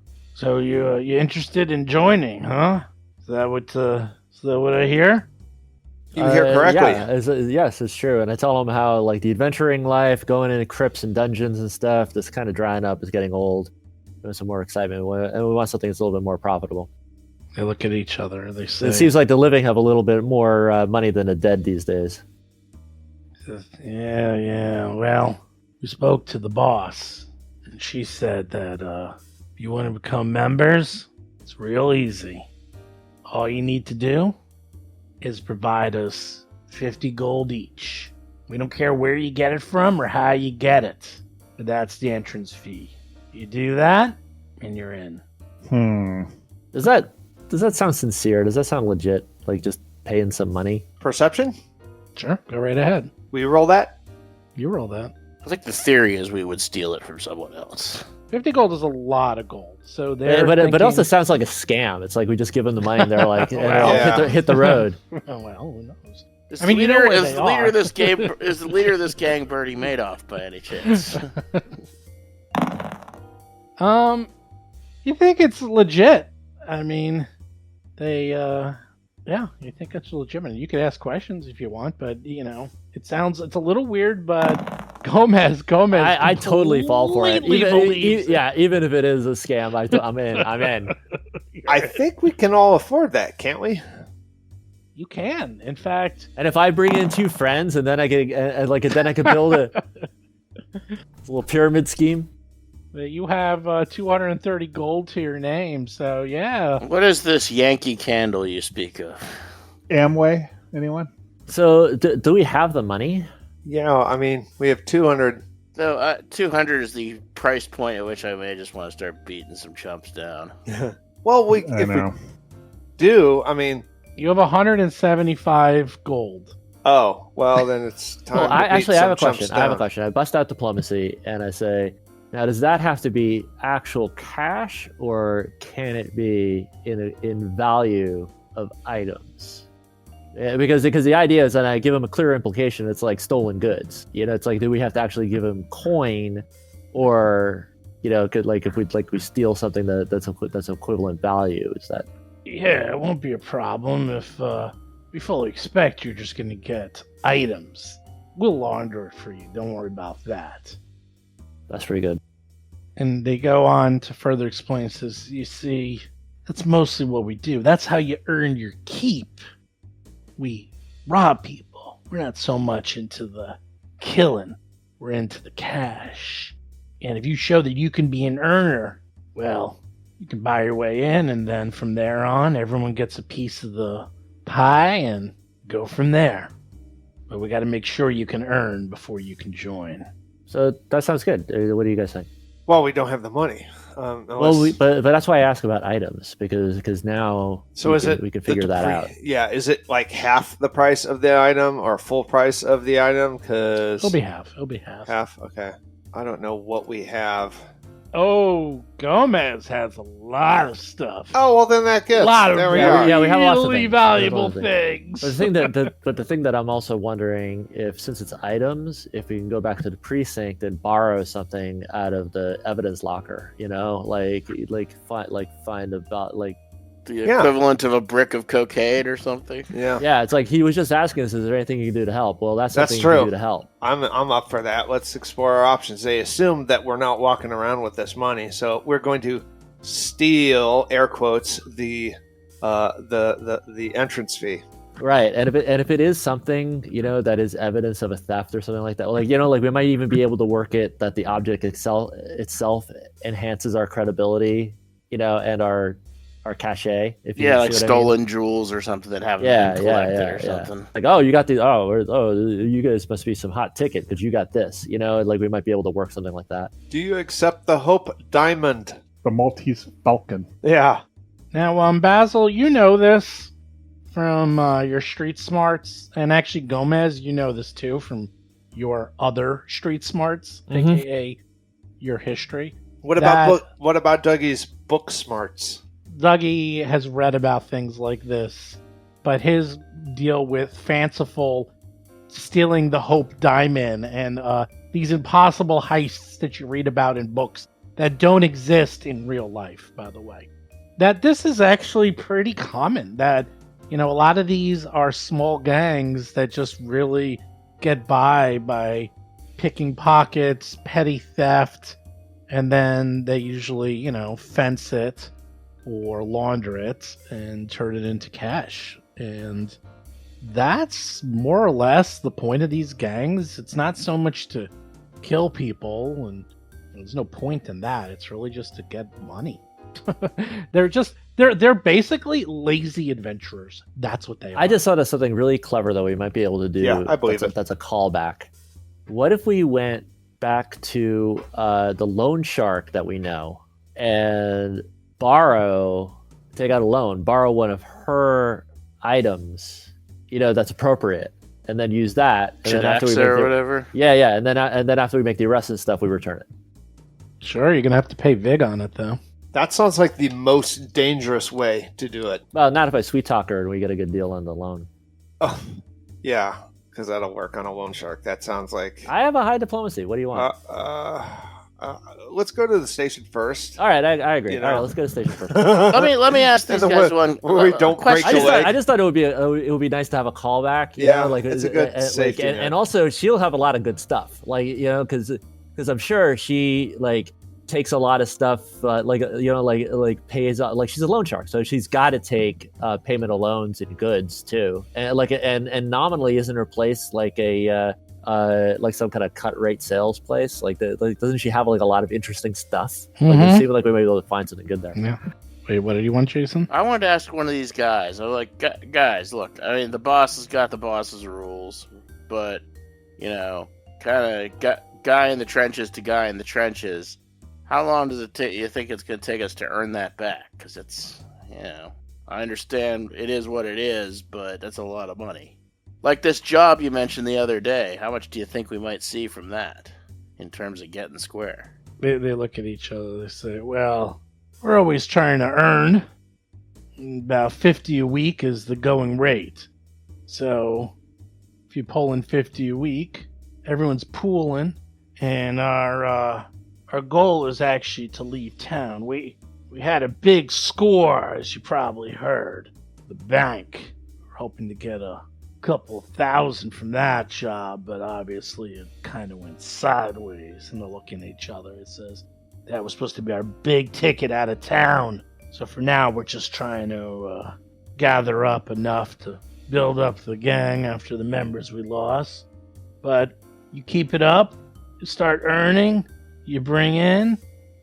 you interested in joining, huh? Is that what I hear?" You hear correctly. Yes, it's true. And I tell them how like the adventuring life, going into crypts and dungeons and stuff, that's kind of drying up, is getting old. There's some more excitement, and we want something that's a little bit more profitable. They look at each other and they say, It seems like the living have a little bit more money than the dead these days. Yeah. Well, we spoke to the boss, and she said that if you want to become members, it's real easy. All you need to do is provide us 50 gold each. We don't care where you get it from or how you get it, but that's the entrance fee. You do that, and you're in. Does that sound sincere? Does that sound legit? Like just paying some money? Perception? Sure, go right ahead. We roll that? You roll that. I think the theory is we would steal it from someone else. 50 gold is a lot of gold. So But it also sounds like a scam. It's like we just give them the money and they're like, hit the road. Oh, well, who knows? Is I mean, the you know leader, where is they the leader are. of this game is the leader of this gang Bertie Madoff by any chance? You think it's legit? I mean, they, you think it's legitimate. You could ask questions if you want, but it's a little weird. But Gomez, I totally fall for it. believes it. Even if it is a scam, I'm in. I think we can all afford that, can't we? You can, in fact. And if I bring in 2 friends, and then I can then I can build a little pyramid scheme. You have 230 gold to your name, so yeah. What is this Yankee candle you speak of? Amway, anyone? So do we have the money? Yeah, I mean, we have 200. So 200 is the price point at which I may just want to start beating some chumps down. Well, we do, I mean... You have 175 gold. Oh, well, then it's time Well, to I beat have a some question. chumps I have a down. question. I bust out diplomacy and I say, now does that have to be actual cash, or can it be in value of items? Because the idea is that I give them a clear implication. It's like stolen goods. It's like, do we have to actually give them coin, or if we steal something that's equivalent value? Is that? Yeah, it won't be a problem if we fully expect you're just going to get items. We'll launder it for you. Don't worry about that. That's pretty good. And they go on to further explain, says, you see, that's mostly what we do. That's how you earn your keep. We rob people. We're not so much into the killing. We're into the cash. And if you show that you can be an earner, well, you can buy your way in, and then from there on, everyone gets a piece of the pie and go from there. But we got to make sure you can earn before you can join. So that sounds good. What do you guys think? Well, we don't have the money. But that's why I ask about items, because now we can figure that out. Yeah, is it like half the price of the item or full price of the item? Because It'll be half. half. Okay, I don't know what we have. Oh, Gomez has a lot of stuff. Oh well, then that gets. A lot of there we Yeah, are. yeah, we have lots of really things. valuable We have lots of things. But the thing that I'm also wondering, if since it's items, if we can go back to the precinct and borrow something out of the evidence locker, find about The equivalent of a brick of cocaine or something. Yeah, it's like he was just asking us, is there anything you can do to help? Well, that's something you true. can do to help. I'm up for that. Let's explore our options. They assume that we're not walking around with this money, so we're going to steal, air quotes, the entrance fee. Right, and if it is something that is evidence of a theft or something like that, we might even be able to work it that the object itself enhances our credibility, and our cachet. If you see like what stolen I mean. jewels or something that haven't been collected or something. Like, oh, you got these. You guys must be some hot ticket because you got this. We might be able to work something like that. Do you accept the Hope Diamond? The Maltese Falcon. Yeah. Now, Basil, you know this from your street smarts, and actually Gomez, you know this too from your other street smarts, aka your history. What about Dougie's book smarts? Dougie has read about things like this but his deal with fanciful stealing the Hope Diamond and these impossible heists that you read about in books that don't exist in real life, by the way. That this is actually pretty common, that, a lot of these are small gangs that just really get by picking pockets, petty theft, and then they usually, fence it or launder it and turn it into cash. And that's more or less the point of these gangs. It's not so much to kill people, and there's no point in that. It's really just to get money. They're basically lazy adventurers. That's what they are. I just thought of something really clever that we might be able to do. Yeah, I believe That's a callback. What if we went back to the loan shark that we know and take out a loan, borrow one of her items, that's appropriate, and then use that. And then after we make whatever. Yeah, and then after we make the arrest and stuff, we return it. Sure, you're gonna have to pay Vig on it though. That sounds like the most dangerous way to do it. Well, not if I sweet talk her and we get a good deal on the loan. Oh, yeah, because that'll work on a loan shark. That sounds like... I have a high diplomacy. What do you want? Let's go to the station first. All right, I agree. All right, let's go to station first. Let me ask these guys one. We don't break the leg. I just thought it would be nice to have a callback. It's a good safety net. and also she'll have a lot of good stuff, because I'm sure she takes a lot of stuff, pays, she's a loan shark, so she's got to take payment of loans and goods too, and and nominally isn't her place a some kind of cut rate sales place? Doesn't she have a lot of interesting stuff? It seems like we might be able to find something good there. Yeah. Wait, what did you want, Jason? I wanted to ask one of these guys. I'm like, guys, look. I mean, the boss has got the boss's rules, but kind of guy in the trenches to guy in the trenches. How long does it take? You think it's going to take us to earn that back? Because it's, I understand it is what it is, but that's a lot of money. Like this job you mentioned the other day, how much do you think we might see from that in terms of getting square? They look at each other. They say, well, we're always trying to earn. About 50 a week is the going rate. So if you pull in 50 a week, everyone's pooling, and our goal is actually to leave town. We had a big score, as you probably heard. The bank. We're hoping to get a couple thousand from that job, but obviously it kind of went sideways. And they're looking at each other. It says that was supposed to be our big ticket out of town. So for now, we're just trying to gather up enough to build up the gang after the members we lost. But you keep it up, you start earning, you bring in,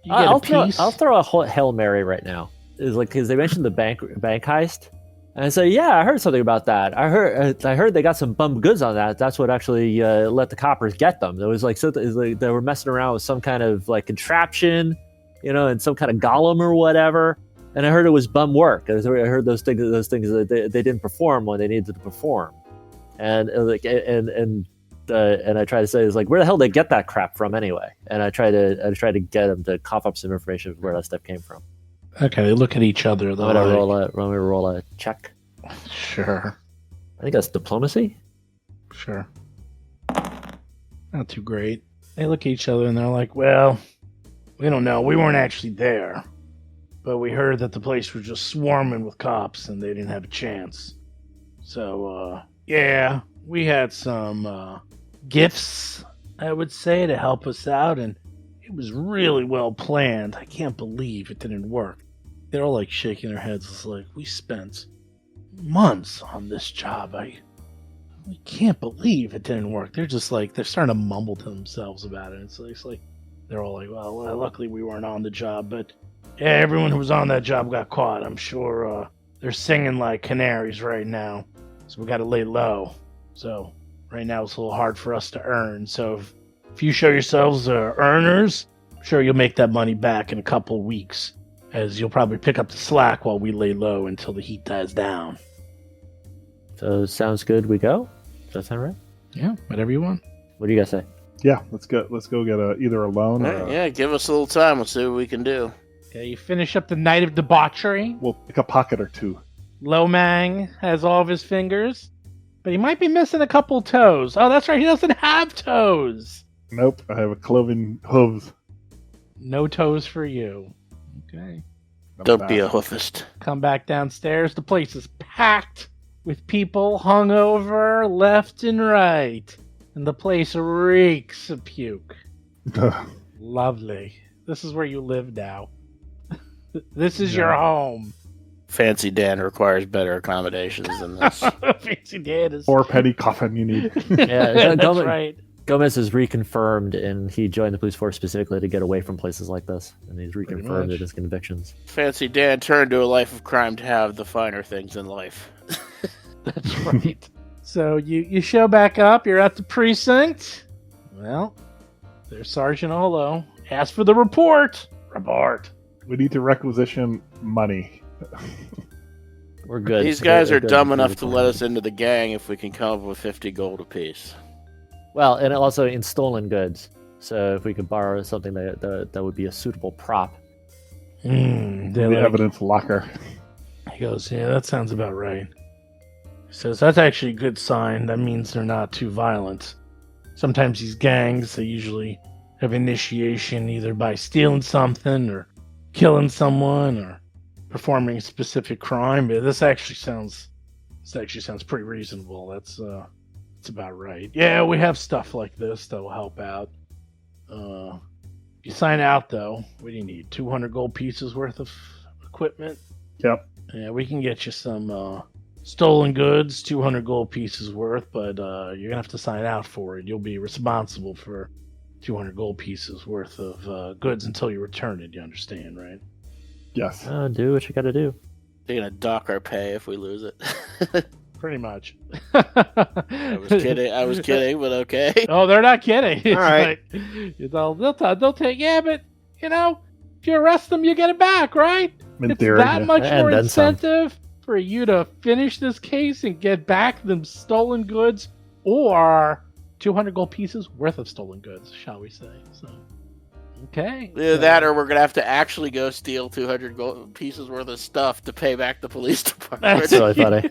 you get a piece. I'll throw a whole Hail Mary right now. It's because they mentioned the bank heist. And I say, yeah, I heard something about that. I heard they got some bum goods on that. That's what actually let the coppers get them. It was they were messing around with some kind of contraption, and some kind of golem or whatever. And I heard it was bum work. I heard those things that they didn't perform when they needed to perform. And I try to say, where the hell did they get that crap from anyway? And I try to get them to cough up some information of where that stuff came from. Okay, they look at each other. Want me to roll a check? Sure. I think that's diplomacy. Sure. Not too great. They look at each other and they're like, well, we don't know. We weren't actually there. But we heard that the place was just swarming with cops and they didn't have a chance. So, yeah, we had some gifts, I would say, to help us out, and it was really well planned. I can't believe it didn't work. They're all shaking their heads. It's we spent months on this job. We can't believe it didn't work. They're just they're starting to mumble to themselves about it. It's they're all well, luckily we weren't on the job, but yeah, everyone who was on that job got caught. I'm sure they're singing like canaries right now. So we got to lay low. So right now it's a little hard for us to earn. So if you show yourselves earners, I'm sure you'll make that money back in a couple of weeks, as you'll probably pick up the slack while we lay low until the heat dies down. So sounds good. We go. Does that sound right? Yeah, whatever you want. What do you guys say? Yeah, let's go get either a loan or Yeah, give us a little time. We'll see what we can do. Okay, you finish up the night of debauchery. we'll pick a pocket or two. Lomang has all of his fingers, but he might be missing a couple toes. Oh, that's right, he doesn't have toes. Nope, I have a cloven hooves. No toes for you. Okay. Don't be a hoofist. Come back downstairs. The place is packed with people hung over left and right. And the place reeks of puke. Lovely. This is where you live now. This is your home. Fancy Dan requires better accommodations than this. Fancy Dan is... 4 penny coffin you need. Yeah, That's right. Gomez is reconfirmed, and he joined the police force specifically to get away from places like this. And he's reconfirmed much. in his convictions. Fancy Dan turned to a life of crime to have the finer things in life. That's right. So you show back up. You're at the precinct. Well, there's Sergeant Olo. Ask for the report. Report. We need to requisition money. We're good. These guys We're are good. dumb enough to let us into the gang if we can come up with 50 gold apiece. Well, and also in stolen goods. So if we could borrow something that would be a suitable prop. The evidence locker. He goes, yeah, that sounds about right. He says, that's actually a good sign. That means they're not too violent. Sometimes these gangs, they usually have initiation either by stealing something or killing someone or performing a specific crime. But this actually sounds pretty reasonable. That's about right. Yeah, we have stuff like this that will help out. You sign out, though. What do you need? 200 gold pieces worth of equipment? Yep. Yeah, we can get you some stolen goods, 200 gold pieces worth, but you're going to have to sign out for it. You'll be responsible for 200 gold pieces worth of goods until you return it, you understand, right? Yes. Do what you gotta do. They're going to dock our pay if we lose it. Pretty much. I was kidding, but okay. Oh, they're not kidding. It's All right. like, they'll take, yeah, but, if you arrest them, you get it back, right? In It's theory, that yeah. much And more then some. incentive for you to finish this case and get back them stolen goods, or 200 gold pieces worth of stolen goods, shall we say. So, okay. Either that or we're going to have to actually go steal 200 gold pieces worth of stuff to pay back the police department. That's really funny.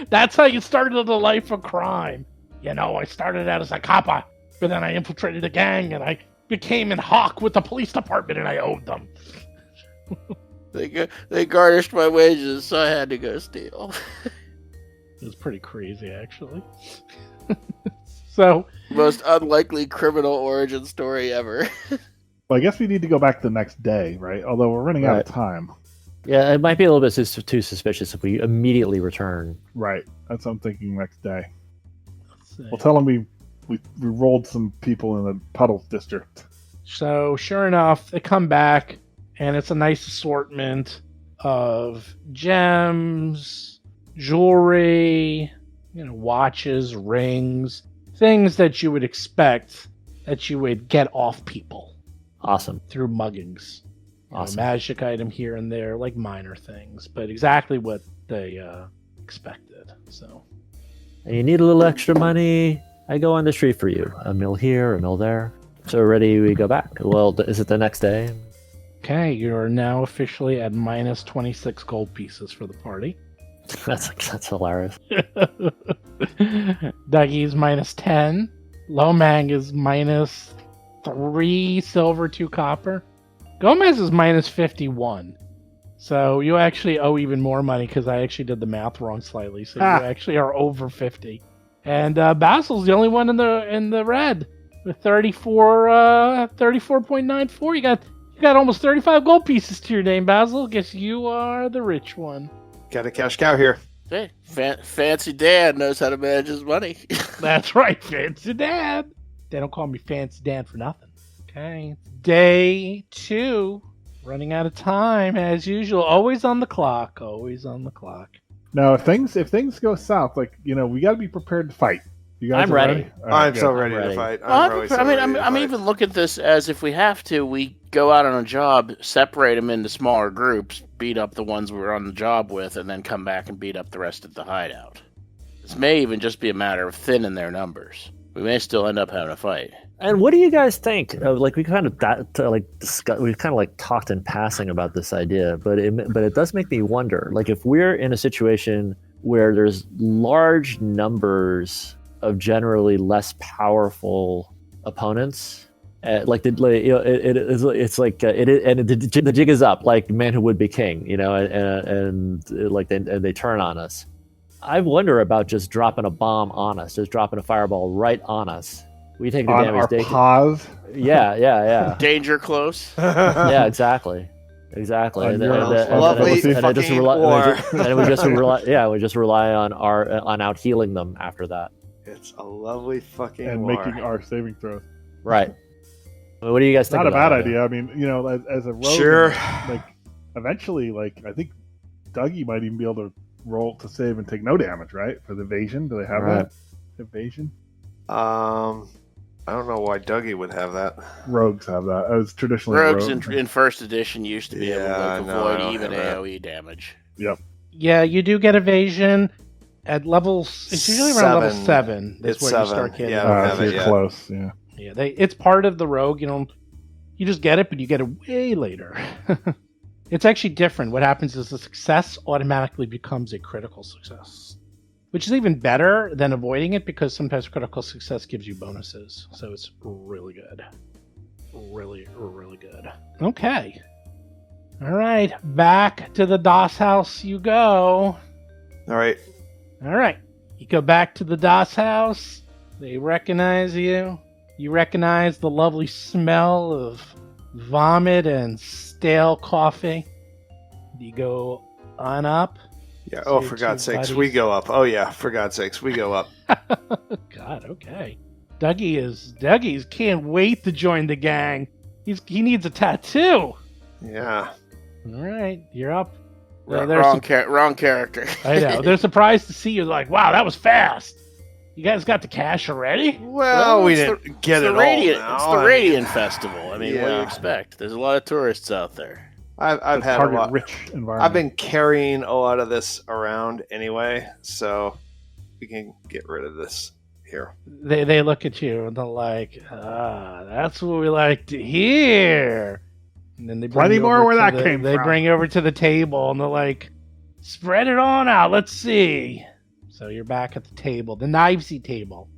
That's how you started the life of crime. I started out as a copper, but then I infiltrated a gang and I became in hock with the police department and I owed them. They garnished my wages, so I had to go steal. It was pretty crazy, actually. So, Most unlikely criminal origin story ever. Well, I guess we need to go back the next day, right? Although we're running out of Right. time. Yeah, it might be a little bit too suspicious if we immediately return. Right. That's what I'm thinking next day. let's see. We'll tell them we rolled some people in the Puddles district. So, sure enough, they come back, and it's a nice assortment of gems, jewelry, watches, rings, things that you would expect that you would get off people Awesome. through muggings. Awesome. Magic item here and there, like minor things, but exactly what they expected. So, And you need a little extra money, I go on the street for you. A mill here, a mill there. So ready, we go back. Well, is it the next day? okay, you're now officially at minus 26 gold pieces for the party. That's hilarious. Dougie's minus 10. Lomang is minus 3 silver, 2 copper. Gomez is minus 51. So you actually owe even more money because I actually did the math wrong slightly. So you actually are over 50. And Basil's the only one in the red with 34.94. You got almost 35 gold pieces to your name, Basil. Guess you are the rich one. Got a cash cow here. Hey, Fancy Dan knows how to manage his money. That's right, Fancy Dan. They don't call me Fancy Dan for nothing. Okay, day 2. Running out of time as usual. Always on the clock. Always on the clock. Now, if things go south, we got to be prepared to fight. You guys I'm are ready. All right, I'm good. so ready ready. to fight. I'm I'm even looking at this as if we have to, we go out on a job, separate them into smaller groups, beat up the ones we're on the job with, and then come back and beat up the rest of the hideout. This may even just be a matter of thinning their numbers. We may still end up having a fight. And what do you guys think? Like we kind of we've kind of like talked in passing about this idea, but it does make me wonder. Like if we're in a situation where there's large numbers of generally less powerful opponents, the jig is up, like man who would be king, and they turn on us. I wonder about just dropping a bomb on us, just dropping a fireball right on us. We take the On damage. our paws. Yeah. Danger close. Yeah, exactly. On And your lovely fucking war. we just rely on out healing them after that. It's a lovely fucking And war. making our saving throws. Right. What do you guys think? Not a about bad that? idea. I mean, as a rogue, Sure. like eventually, like I think Dougie might even be able to roll to save and take no damage, right? For the evasion, do they have Right. that evasion? I don't know why Dougie would have that. Rogues have that. It was traditionally Rogues rogue. in first edition used to be able to Yeah, like, no, I avoid don't even have that. AoE damage. Yeah, you do get evasion at levels. It's usually around level 7. That's It's where 7. you start getting. Yeah, I don't it. have So it you're yet. close. Yeah. Yeah, it's part of the rogue. You just get it, but you get it way later. It's actually different. What happens is the success automatically becomes a critical success, which is even better than avoiding it because sometimes critical success gives you bonuses. So it's really good. Really, really good. Okay. All right. Back to the DOS house you go. All right. All right. You go back to the DOS house. They recognize you. You recognize the lovely smell of vomit and stale coffee. You go on up. Yeah. So Oh, your for two God's sakes, buddies- we go up. Oh yeah, for God's sakes, we go up. God, okay. Dougie's can't wait to join the gang. He needs a tattoo. Yeah. All right, you're up. Wrong, there's wrong character. I know. They're surprised to see you. Like, wow, that was fast. You guys got the cash already? Well, we it's didn't get it's it the Radiant, all. Now. It's the I mean, Radiant Festival. I mean, what do you Yeah. expect? There's a lot of tourists out there. I've had a target lot. rich environment. I've been carrying a lot of this around anyway, so we can get rid of this here. They look at you and they're like, that's what we like to hear. And then they bring Plenty you more over where to that the- came They from. bring you over to the table and they're like, spread it on out. Let's see. So you're back at the table, the knivesy table.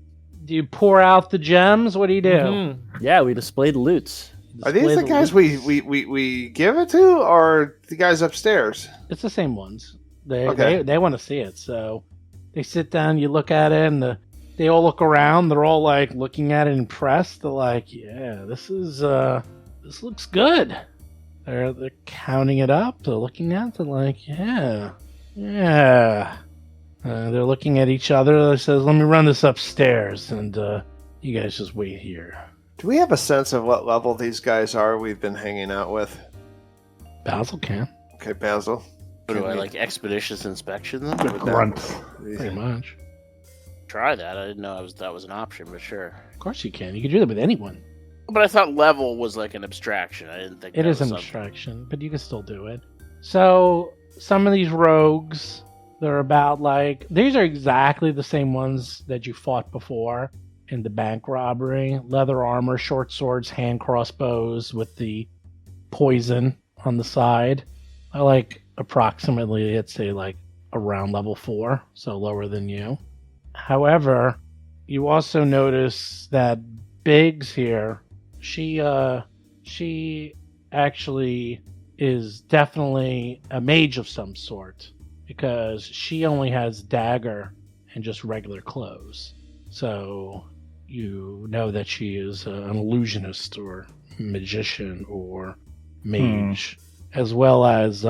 Do you pour out the gems? What do you do? Mhm. Yeah, we display the loots. Are these Display the guys loots? we give it to, or the guys upstairs? It's the same ones. They Okay. they want to see it. So they sit down, you look at it, and they all look around. They're all like looking at it, impressed. They're like, "Yeah, this looks good." They're counting it up. They're looking at it. They're like, "Yeah." They're looking at each other. They says, "Let me run this upstairs, and you guys just wait here." Do we have a sense of what level these guys are we've been hanging out with? Basil can Okay, Basil. What do Can I we- like expeditious inspection them? The Would that- grunts. pretty much. Try that. I didn't know that was an option, but sure. Of course you can. You can do that with anyone. But I thought level was like an abstraction. I didn't think It that is was an something. abstraction, but you can still do it. So some of these rogues, they're about like these are exactly the same ones that you fought before in the bank robbery. Leather armor, short swords, hand crossbows with the poison on the side. I like approximately, let's say like around level 4, so lower than you. However, you also notice that Biggs here, she actually is definitely a mage of some sort because she only has dagger and just regular clothes. So you know that she is an illusionist or magician or mage, as well as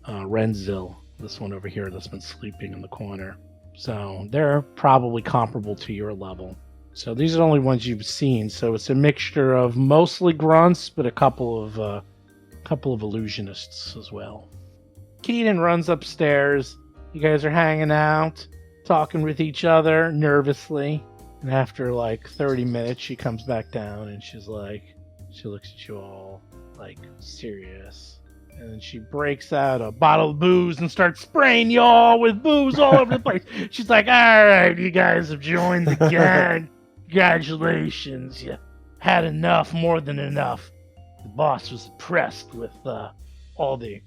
Renzil, this one over here that's been sleeping in the corner. So they're probably comparable to your level. So these are the only ones you've seen. So it's a mixture of mostly grunts, but a couple of illusionists as well. Keaton runs upstairs. You guys are hanging out, talking with each other nervously. And after like 30 minutes, she comes back down and she looks at you all like serious. And then she breaks out a bottle of booze and starts spraying y'all with booze all over the place. She's like, all right, you guys have joined the gang. Congratulations, you had enough, more than enough. The boss was impressed with all the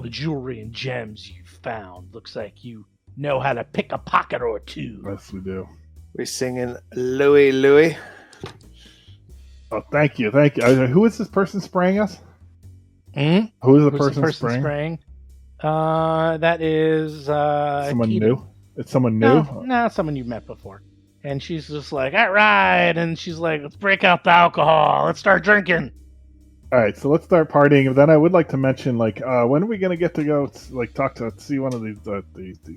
jewelry and gems you found. Looks like you know how to pick a pocket or two. Yes, we do. We singing Louie Louie. Oh, thank you. Who is this person spraying us? Hmm? Who is the Who's person spraying? That is Someone Keita. new? It's someone new? No, someone you've met before. And she's just like, all right. And she's like, let's break out the alcohol. Let's start drinking. All right, so let's start partying. And then I would like to mention, when are we going to get to go, see one of these the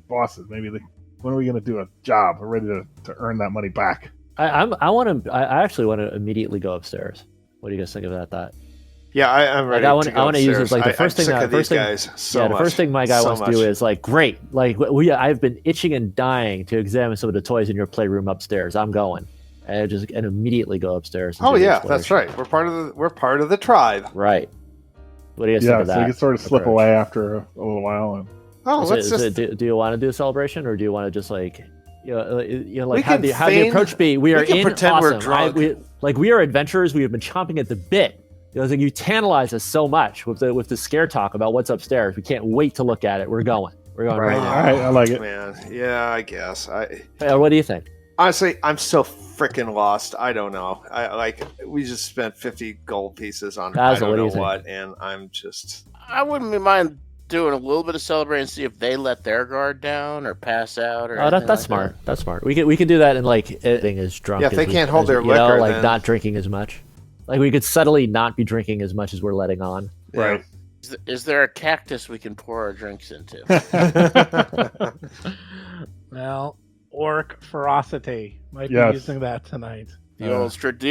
bosses? When are we going to do a job? We're ready to earn that money back. I actually want to immediately go upstairs. What do you guys think about that? Yeah, I'm ready. I want to use this the first thing. The first thing my guy wants to do is great. I've been itching and dying to examine some of the toys in your playroom upstairs. I'm going, and immediately go upstairs. Oh yeah, that's right. We're part of the tribe. Right. What do you guys think of that? So you can sort of slip away after a little while. Do you want to do a celebration, or do you want to just have the approach be? We can pretend awesome. we're drunk. We are adventurers. We have been chomping at the bit. You tantalize us so much with the scare talk about what's upstairs. We can't wait to look at it. We're going right now. All right, I like it. Man, yeah, I guess. What do you think? Honestly, I'm so freaking lost. I don't know. We just spent 50 gold pieces on I don't know what, and I'm just. I wouldn't mind doing a little bit of celebrating, see if they let their guard down or pass out. Or that's smart. That. That's smart. We can do that in being as drunk. Yeah, if they can't hold their liquor, then... not drinking as much. We could subtly not be drinking as much as we're letting on. Right. Is there a cactus we can pour our drinks into? Well, orc ferocity might be using that tonight. The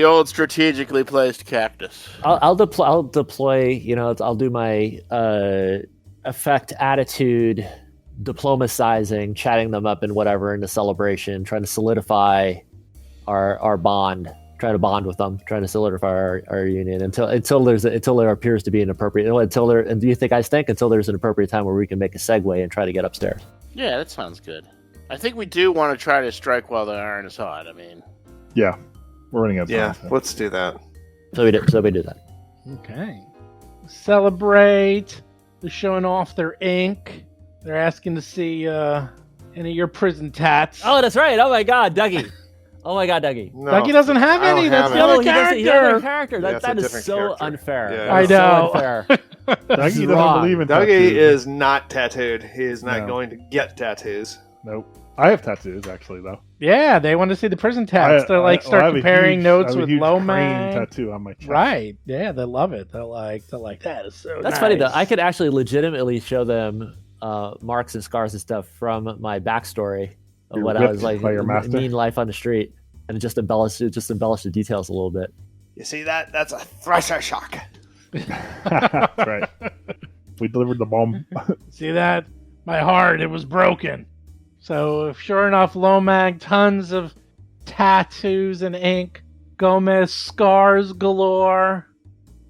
old strategically placed cactus. I'll deploy. I'll do my affect attitude, diplomatizing, chatting them up and whatever in the celebration, trying to solidify our bond. Try to bond with them, trying to solidify our union until there appears to be an appropriate and do you think I stink until there's an appropriate time where we can make a segue and try to get upstairs. Yeah, that sounds good. I think we do want to try to strike while the iron is hot. I mean, yeah, we're running out of time. Yeah, let's do that. So we do that. Okay. Celebrate. They're showing off their ink. They're asking to see any of your prison tats. Oh, that's right. Oh my God, Dougie. Oh my God, Dougie. No, Dougie doesn't have any. That's the other character. He doesn't character. That is so character. Unfair. Yeah, I know. So unfair. Dougie doesn't believe in Dougie tattoos. is not tattooed. He is not going to get tattoos. Nope. I have tattoos, actually, though. Yeah, they want to see the prison tats. They start comparing notes with Lomang. Tattoo on my chest. Right. Yeah, they love it. They're like that is so That's nice. funny, though. I could actually legitimately show them marks and scars and stuff from my backstory of what I was like, mean life on the street. And just embellish the details a little bit. You see that? That's a thresher shock. Right. We delivered the bomb. See that? My heart, it was broken. So, sure enough, Lomag, tons of tattoos and ink. Gomez, scars galore.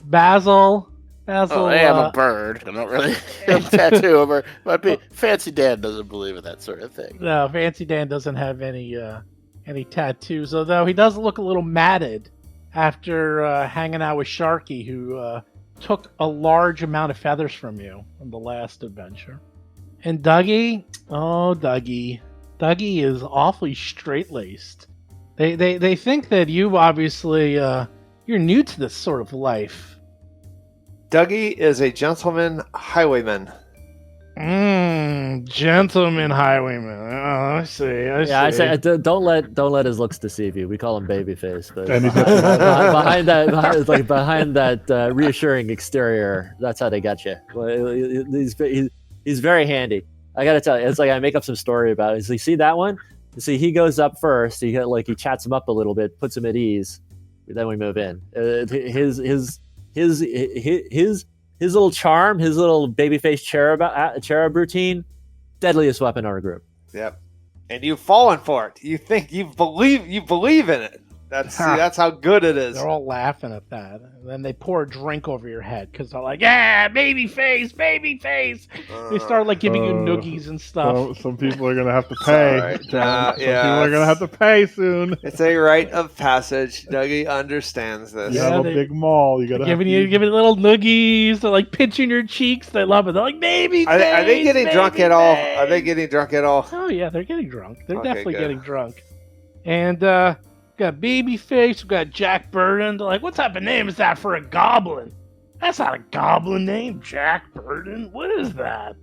Basil. Oh, I am a bird. I'm not really a tattoo over. Might be Fancy Dan doesn't believe in that sort of thing. No, Fancy Dan doesn't have any tattoos, although he does look a little matted after hanging out with Sharky, who took a large amount of feathers from you on the last adventure. And Dougie, Dougie is awfully straight-laced. They think that you obviously you're new to this sort of life. Dougie is a gentleman highwayman. Gentleman highwayman. Oh, I see. I say don't let his looks deceive you. We call him babyface, but behind that reassuring exterior, that's how they got you. He's very handy. I gotta tell you, it's like I make up some story about it. So you see that one? You see, he goes up first. He chats him up a little bit, puts him at ease. Then we move in. His little charm, his little babyface cherub routine, deadliest weapon in our group. Yep. And you've fallen for it. You think you believe in it. That's how good it is. They're all laughing at that. And then they pour a drink over your head because they're like, yeah, baby face, baby face. They start like giving you noogies and stuff. So, some people are going to have to pay. Right. John. Some people are going to have to pay soon. It's a rite of passage. Dougie understands this. You have a big mall. You got to giving little noogies. They're like pinching your cheeks. They love it. They're like, baby face. Are they getting drunk at all? Are they getting drunk at all? Oh, yeah, they're getting drunk. They're Okay, definitely good. getting drunk. And, we got Babyface, we got Jack Burden. They're like, what type of name is that for a goblin? That's not a goblin name, Jack Burden. What is that?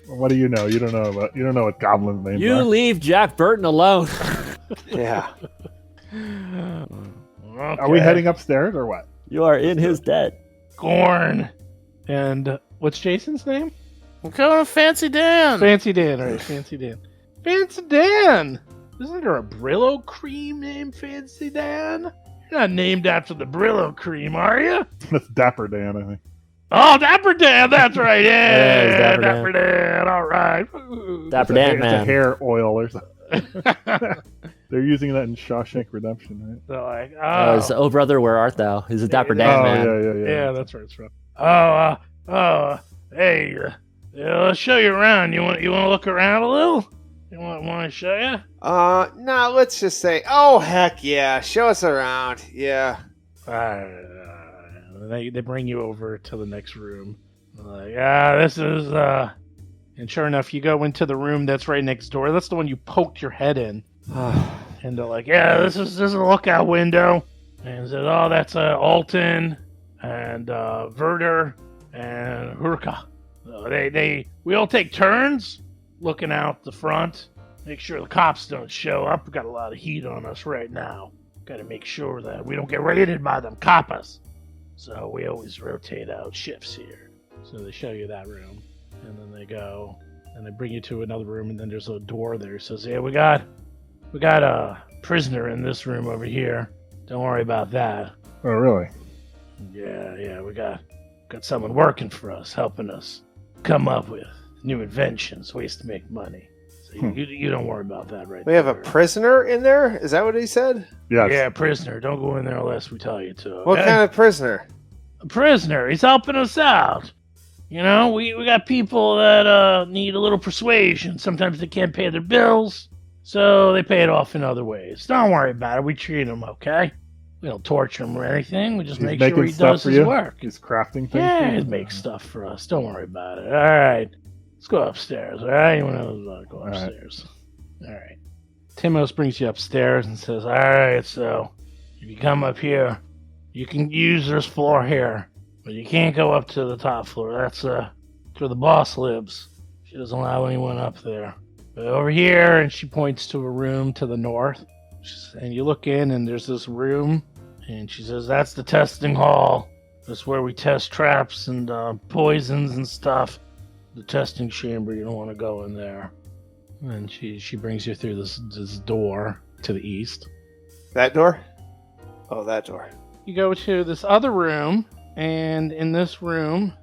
What do you know? You don't know what goblin names You are. leave Jack Burton alone. Yeah. Are we heading upstairs or what? You are in his debt. Gorn. And what's Jason's name? I'm going to Fancy Dan. Fancy Dan, right? Fancy Dan. Fancy Dan! Isn't there a Brillo cream named Fancy Dan? You're not named after the Brillo cream, are you? That's Dapper Dan, I think. Oh, Dapper Dan, that's right. Yeah, it's Yeah, Dapper Dapper Dan. Dan. All right. Dapper It's Dan, a man. hair oil or something. They're using that in Shawshank Redemption, right? They're like, It's, oh, brother, where art thou? He's a Dapper Dan, Oh, man. yeah. yeah, that's right. That's right. Hey, let's show you around. You want to look around a little? You want to show you? No, let's just say, oh, heck yeah. Show us around. Yeah. They bring you over to the next room. They're like, this is and sure enough, you go into the room that's right next door. That's the one you poked your head in. And they're like, yeah, this is a lookout window. And says, oh, that's Alton and Verder and Hurka. We all take turns looking out the front. Make sure the cops don't show up. We've got a lot of heat on us right now. Got to make sure that we don't get raided by them coppers. So we always rotate out shifts here. So they show you that room. And then they go and they bring you to another room, and then there's a door there. It says, yeah, we got a prisoner in this room over here. Don't worry about that. Oh, really? Yeah, we got someone working for us, helping us come up with new inventions, ways to make money. So you don't worry about that right We have a there. prisoner in there? Is that what he said? Yes. Yeah, prisoner. Don't go in there unless we tell you to. What okay? kind of prisoner? A prisoner. He's helping us out. You know, we got people that need a little persuasion. Sometimes they can't pay their bills, so they pay it off in other ways. Don't worry about it. We treat him okay. We don't torture him or anything. We just He's make sure making he stuff does for his you? work. He's crafting things for Yeah, you? he makes stuff for us. Don't worry about it. All right. Let's go upstairs, all right? You want to go All right. upstairs. All right. Timos brings you upstairs and says, all right, so if you come up here, you can use this floor here, but you can't go up to the top floor. That's where the boss lives. She doesn't allow anyone up there. But over here, and she points to a room to the north, and you look in, and there's this room, and she says, that's the testing hall. That's where we test traps and poisons and stuff. The testing chamber, you don't want to go in there. And she brings you through this door to the east. That door? Oh, that door. You go to this other room, and in this room,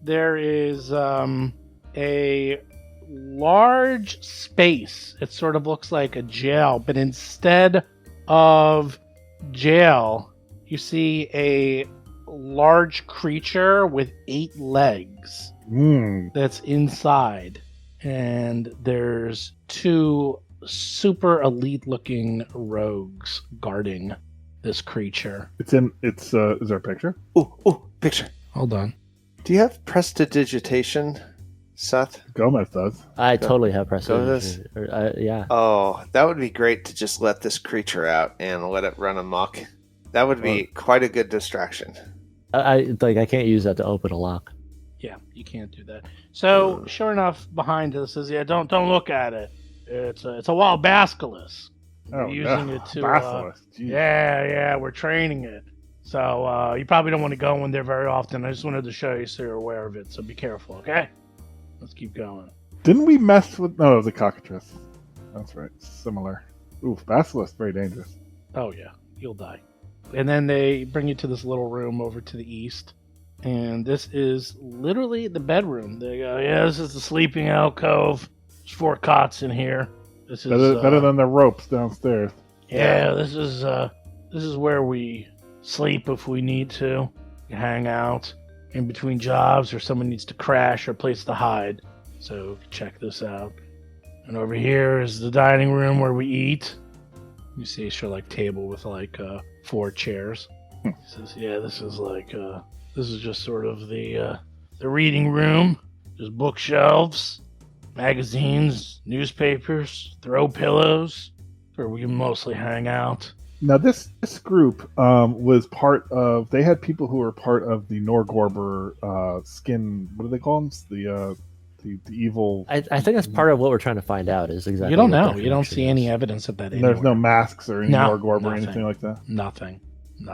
there is a large space. It sort of looks like a jail, but instead of jail, you see a large creature with 8 legs that's inside. And there's 2 super elite looking rogues guarding this creature. Is there a picture? Ooh, picture. Hold on. Do you have prestidigitation, Seth? Gomez does. I totally have Go to precedent. Yeah. Oh, that would be great to just let this creature out and let it run amok. That would be quite a good distraction. I can't use that to open a lock. Yeah, you can't do that. So, sure enough, behind us says, "Yeah, don't look at it. It's a wild basilisk. We're using it to Basilisk. Jeez. yeah, we're training it. So you probably don't want to go in there very often. I just wanted to show you so you're aware of it. So be careful, okay? Let's keep going. Didn't we mess with... No, it was a cockatrice. That's right. Similar. Oof, basilisk, very dangerous. Oh yeah, you'll die. And then they bring you to this little room over to the east. And this is literally the bedroom. They go, yeah, this is the sleeping alcove. There's 4 cots in here. This is Better than the ropes downstairs. yeah, this is This is where we sleep if we need to. We hang out in between jobs or someone needs to crash or place to hide. So check this out. And over here is the dining room where we eat. You see a like table with like 4 chairs. He says, yeah, this is just sort of the reading room. There's bookshelves, magazines, newspapers, throw pillows, where we mostly hang out. Now, this group was part of. They had people who were part of the Norgorber skin. What do they call them? The evil. I think that's part of what we're trying to find out. Is exactly. You don't what know. You don't see any evidence of that. There's no masks or any Norgorber or nothing. anything like that. Nothing.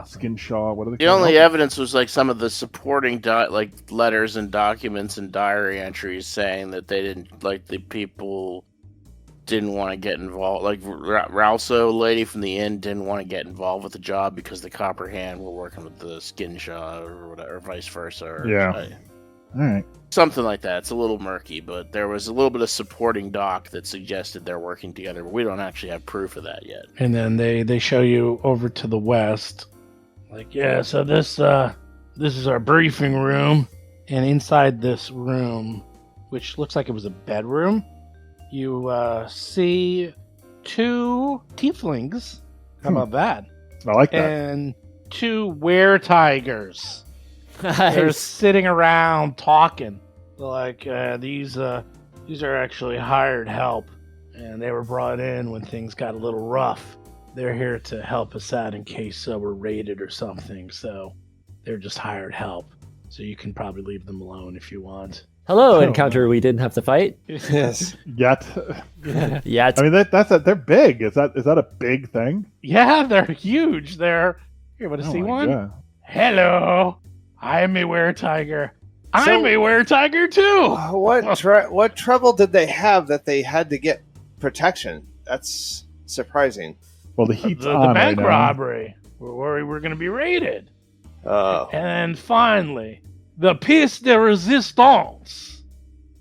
Skin Shaw. What are they? The only evidence was like some of the supporting like letters and documents and diary entries saying that they didn't like the people didn't want to get involved. Like Ralso lady from the inn didn't want to get involved with the job because the Copper Hand were working with the Skin Shaw or whatever, or vice versa. All right. Something like that. It's a little murky, but there was a little bit of supporting doc that suggested they're working together, but we don't actually have proof of that yet. And then they show you over to the west. Like, yeah, so this is our briefing room, and inside this room, which looks like it was a bedroom, you see 2 tieflings. How about that? I like that. And 2 were-tigers. They're sitting around talking. Like, these are actually hired help, and they were brought in when things got a little rough. They're here to help us out in case we're raided or something, so they're just hired help. So you can probably leave them alone if you want. Hello, encounter we didn't have to fight. Yes. Yet. Yeah. I mean, they're big. Is that a big thing? Yeah, they're huge. Here, want to see one? God. Hello, I'm a were-tiger. I'm a were-tiger too. What trouble did they have that they had to get protection? That's surprising. Well, the heat's The on bank right now. robbery. We're worried we're going to be raided. Oh. And then finally, the pièce de résistance.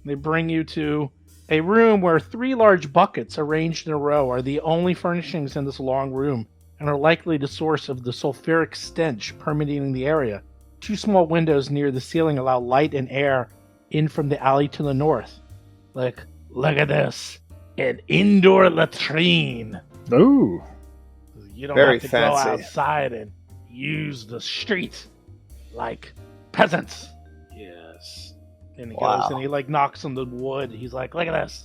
They bring you to a room where 3 large buckets arranged in a row are the only furnishings in this long room and are likely the source of the sulfuric stench permeating the area. 2 small windows near the ceiling allow light and air in from the alley to the north. Look at this. An indoor latrine. Ooh. You don't Very have to fancy. go outside and use the street like peasants. Yes. And he Wow. goes and he like knocks on the wood. He's like, look at this.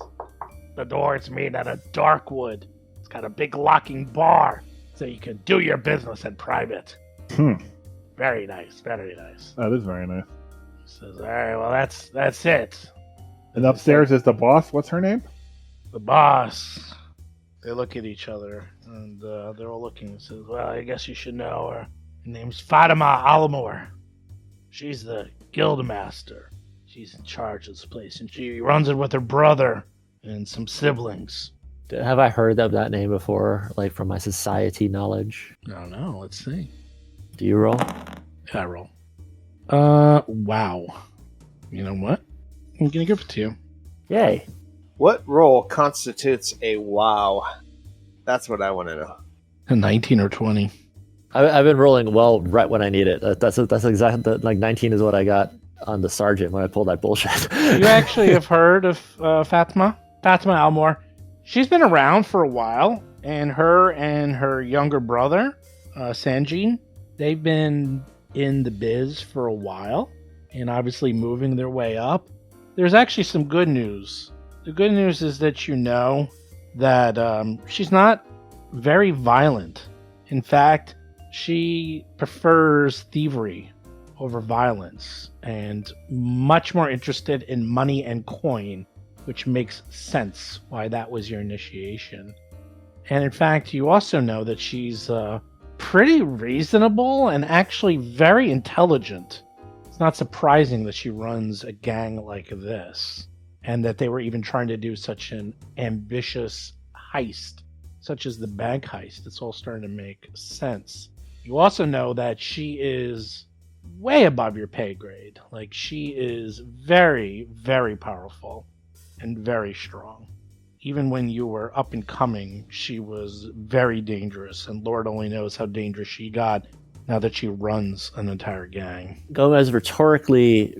The door is made out of dark wood. It's got a big locking bar so you can do your business in private. Very nice. Very nice. That is very nice. He says, all right, well, that's it. And upstairs is the boss. What's her name? The boss. They look at each other, and they're all looking and says, well, I guess you should know her. Her name's Fatima Alamor. She's the guild master. She's in charge of this place, and she runs it with her brother and some siblings. Have I heard of that name before, like from my society knowledge? I don't know. Let's see. Do you roll? Yeah, I roll. Wow. You know what? I'm going to give it to you. Yay. What role constitutes a wow? That's what I want to know. A 19 or 20. I've been rolling well right when I need it. That's exactly like 19 is what I got on the sergeant when I pulled that bullshit. You actually have heard of Fatima Almore. She's been around for a while, and her younger brother, Sanjin, they've been in the biz for a while, and obviously moving their way up. There's actually some good news. The good news is that you know that she's not very violent. In fact, she prefers thievery over violence and much more interested in money and coin, which makes sense why that was your initiation. And in fact, you also know that she's pretty reasonable and actually very intelligent. It's not surprising that she runs a gang like this, and that they were even trying to do such an ambitious heist, such as the bank heist. It's all starting to make sense. You also know that she is way above your pay grade. Like, she is very, very powerful and very strong. even when you were up and coming, she was very dangerous, and Lord only knows how dangerous she got now that she runs an entire gang. Gomez rhetorically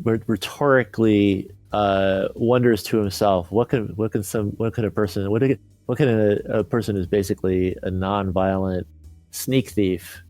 wonders to himself, what can a person who's basically a non-violent sneak thief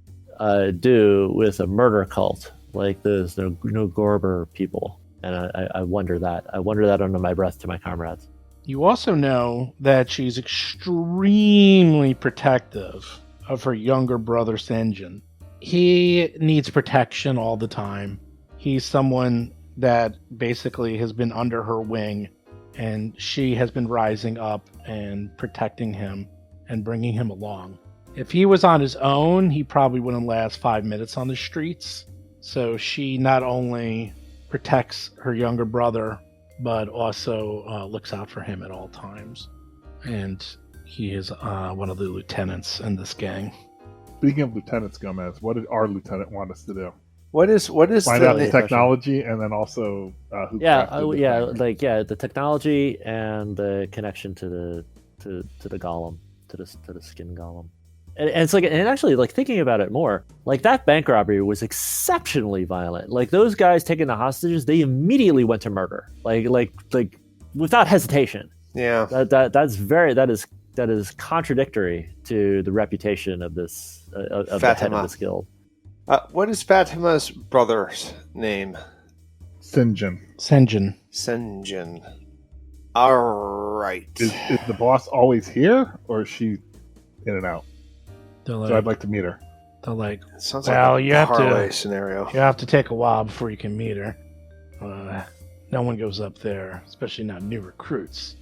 do with a murder cult like those no Gorber people? And I wonder that. I wonder that under my breath to my comrades. You also know that she's extremely protective of her younger brother, Senjin. He needs protection all the time. He's someone that basically has been under her wing, and she has been rising up and protecting him and bringing him along. If he was on his own, he probably wouldn't last 5 minutes on the streets. So she not only protects her younger brother, but also looks out for him at all times. And he is one of the lieutenants in this gang. Speaking of lieutenants, Gomez, what did our lieutenant want us to do? What is Find out the technology, and then also who crafted the technology and the connection to the golem, to the skin golem. And it's like, and actually, like, thinking about it more, like, that bank robbery was exceptionally violent. Like, those guys taking the hostages, they immediately went to murder, like without hesitation. Yeah, that is contradictory to the reputation of this of the head of this guild. What is Fatima's brother's name? Senjin. All right. Is the boss always here, or is she in and out? Like, so I'd like to meet her. They're like, sounds well, like a parlay scenario. You have to take a while before you can meet her. No one goes up there, especially not new recruits.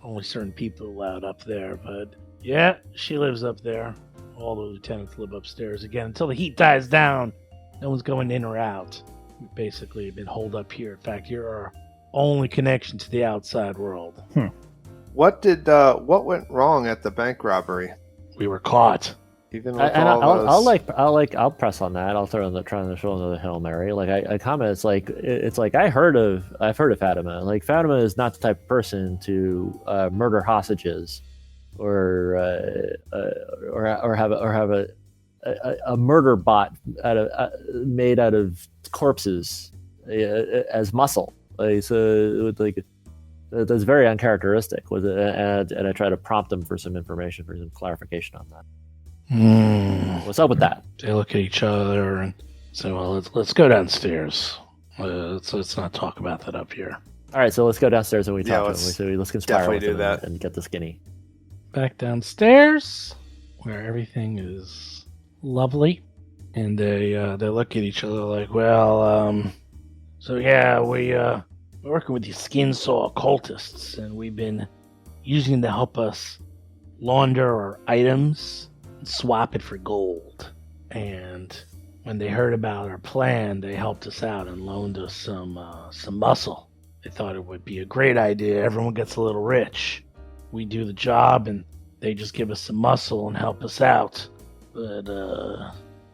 Only certain people allowed up there, but yeah, she lives up there. All the lieutenants live upstairs again until the heat dies down. No one's going in or out. We've basically been holed up here. In fact, you're our only connection to the outside world. What went wrong at the bank robbery? We were caught. Even with I'll press on that. I'll throw trying to show another Hail Mary. Like I comment, it's like I've heard of Fatima. Like, Fatima is not the type of person to murder hostages or have a murder bot made out of corpses as muscle. That's very uncharacteristic. And I try to prompt them for some information, for some clarification on that. What's up with that? They look at each other and say, well, let's go downstairs. Let's not talk about that up here. All right, so let's go downstairs and we talk to him. Let's conspire with him and get the skinny. Back downstairs, where everything is lovely, and they look at each other like, well, so yeah, we're working with these skin saw cultists, and we've been using them to help us launder our items and swap it for gold. And when they heard about our plan, they helped us out and loaned us some muscle. They thought it would be a great idea. Everyone gets a little rich. We do the job, and they just give us some muscle and help us out. But,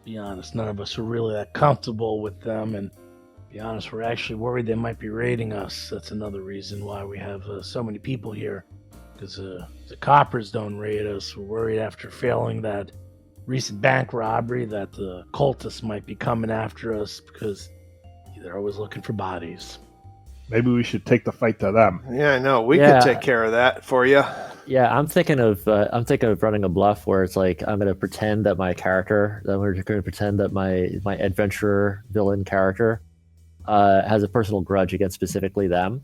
be honest, none of us are really that comfortable with them, and be honest, we're actually worried they might be raiding us. That's another reason why we have so many people here, because the coppers don't raid us. We're worried after failing that recent bank robbery that the cultists might be coming after us, because they're always looking for bodies. Maybe we should take the fight to them. Yeah, I know. We could take care of that for you. Yeah, I'm thinking of running a bluff where it's like I'm going to pretend that we're going to pretend that my adventurer villain character has a personal grudge against specifically them,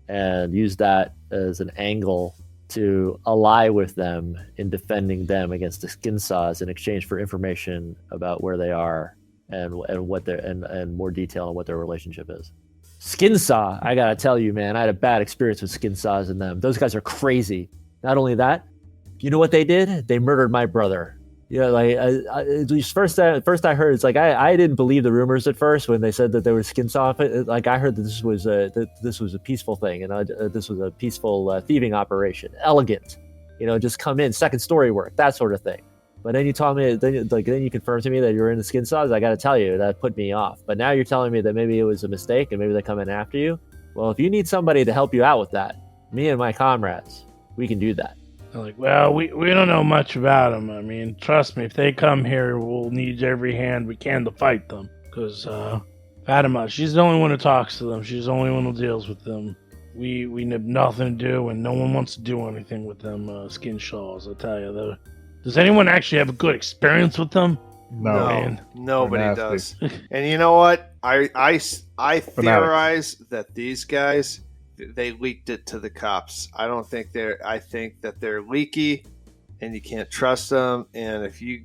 and use that as an angle to ally with them in defending them against the skin saws in exchange for information about where they are and what their and more detail on what their relationship is. Skin saw, I gotta tell you, man, I had a bad experience with skin saws and them. Those guys are crazy. Not only that, you know what they did? They murdered my brother. Yeah, like first I heard, it's like I didn't believe the rumors at first when they said that they were skin saw. Like, I heard that this was a peaceful thing, and this was a peaceful thieving operation, elegant, just come in, second story work, that sort of thing. But then you told me, then you confirmed to me that you were in the skin saws. I got to tell you, that put me off. But now you're telling me that maybe it was a mistake and maybe they come in after you. Well, if you need somebody to help you out with that, me and my comrades, we can do that. They're like, well, we don't know much about them. I mean, trust me, if they come here, we'll need every hand we can to fight them. Because Fatima, she's the only one who talks to them. She's the only one who deals with them. We have nothing to do, and no one wants to do anything with them skin shawls, I tell you. Does anyone actually have a good experience with them? No, Man. Nobody They're does. And you know what? I theorize that these guys, they leaked it to the cops. I think that they're leaky, and you can't trust them. And if you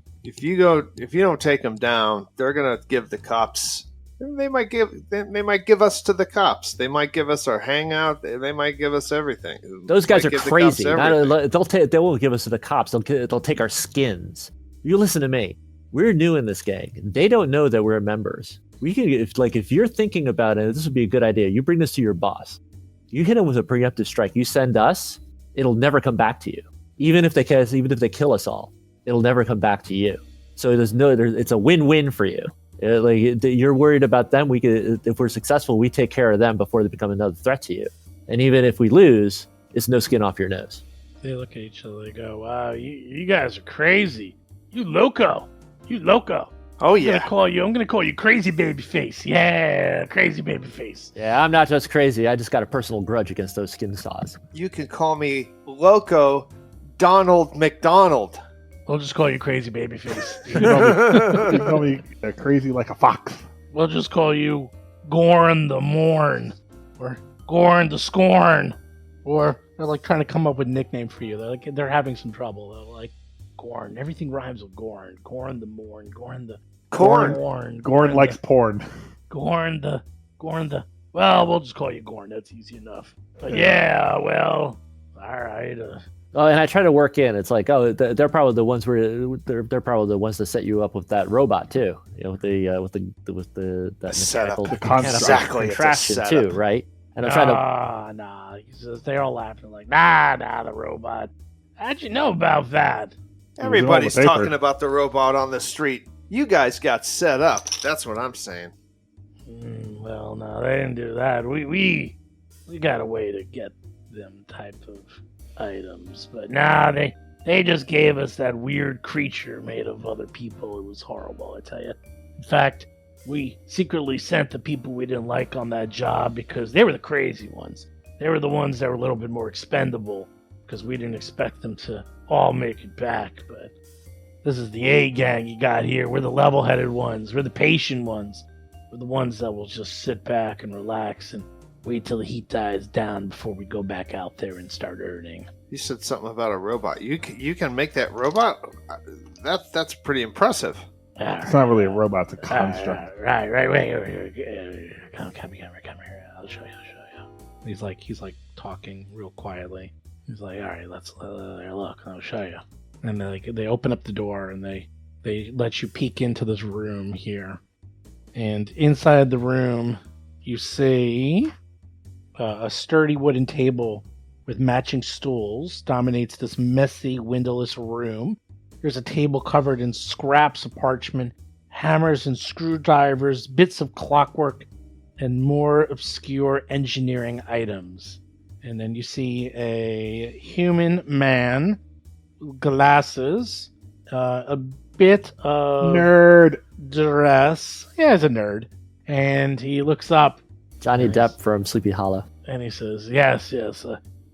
don't take them down, they're gonna give the cops. They might give us to the cops. They might give us our hangout. They might give us everything. Those guys Might are give the cops crazy. everything. They won't give us to the cops. They'll take our skins. You listen to me. We're new in this gang. They don't know that we're members. We can, if you're thinking about it, this would be a good idea. You bring this to your boss. You hit him with a preemptive strike. You send us. It'll never come back to you. Even if they kill us all, it'll never come back to you. So it's a win-win for you. You're worried about them. If we're successful, we take care of them before they become another threat to you. And even if we lose, it's no skin off your nose. They look at each other. They go, "Wow, you guys are crazy. You loco. Oh I'm yeah. gonna call you crazy babyface. Yeah, crazy babyface. Yeah, I'm not just crazy. I just got a personal grudge against those skin saws. You can call me Loco Donald McDonald. We'll just call you crazy babyface. You call me crazy like a fox. We'll just call you Gorn the Morn, or Gorn the Scorn, or they're like trying to come up with nicknames for you. They're having some trouble though. Like Gorn, everything rhymes with Gorn. Gorn the Morn, Gorn the Corn. Gordon likes porn. Gorn the. Well, we'll just call you Gorn. That's easy enough. But yeah, well, all right. Oh, and I try to work in. It's like, oh, they're probably the ones they're probably the ones that set you up with that robot too. You know, with that setup. mechanical Exactly, it's a contraption setup. too, right? And I'm trying to. Nah. They're all laughing like, nah, the robot. How'd you know about that? Everybody's It was all the talking paper. about the robot on the street. You guys got set up. That's what I'm saying. Well, no, they didn't do that. We got a way to get them type of items, but nah, they just gave us that weird creature made of other people. It was horrible, I tell you. In fact, we secretly sent the people we didn't like on that job because they were the crazy ones. They were the ones that were a little bit more expendable because we didn't expect them to all make it back. But this is the A gang you got here. We're the level-headed ones. We're the patient ones. We're the ones that will just sit back and relax and wait till the heat dies down before we go back out there and start earning. You said something about a robot. You can make that robot? That's pretty impressive. It's not really a robot, it's a construct. Right. Wait. Come here. I'll show you. He's like talking real quietly. He's like, all right, let's look. I'll show you. And they open up the door and they let you peek into this room here. And inside the room, you see a sturdy wooden table with matching stools dominates this messy, windowless room. There's a table covered in scraps of parchment, hammers and screwdrivers, bits of clockwork, and more obscure engineering items. And then you see a human man, glasses, a bit of Nerd. dress. Yeah, he's a nerd. And he looks up Johnny Nice. Depp from Sleepy Hollow. and he says, yes.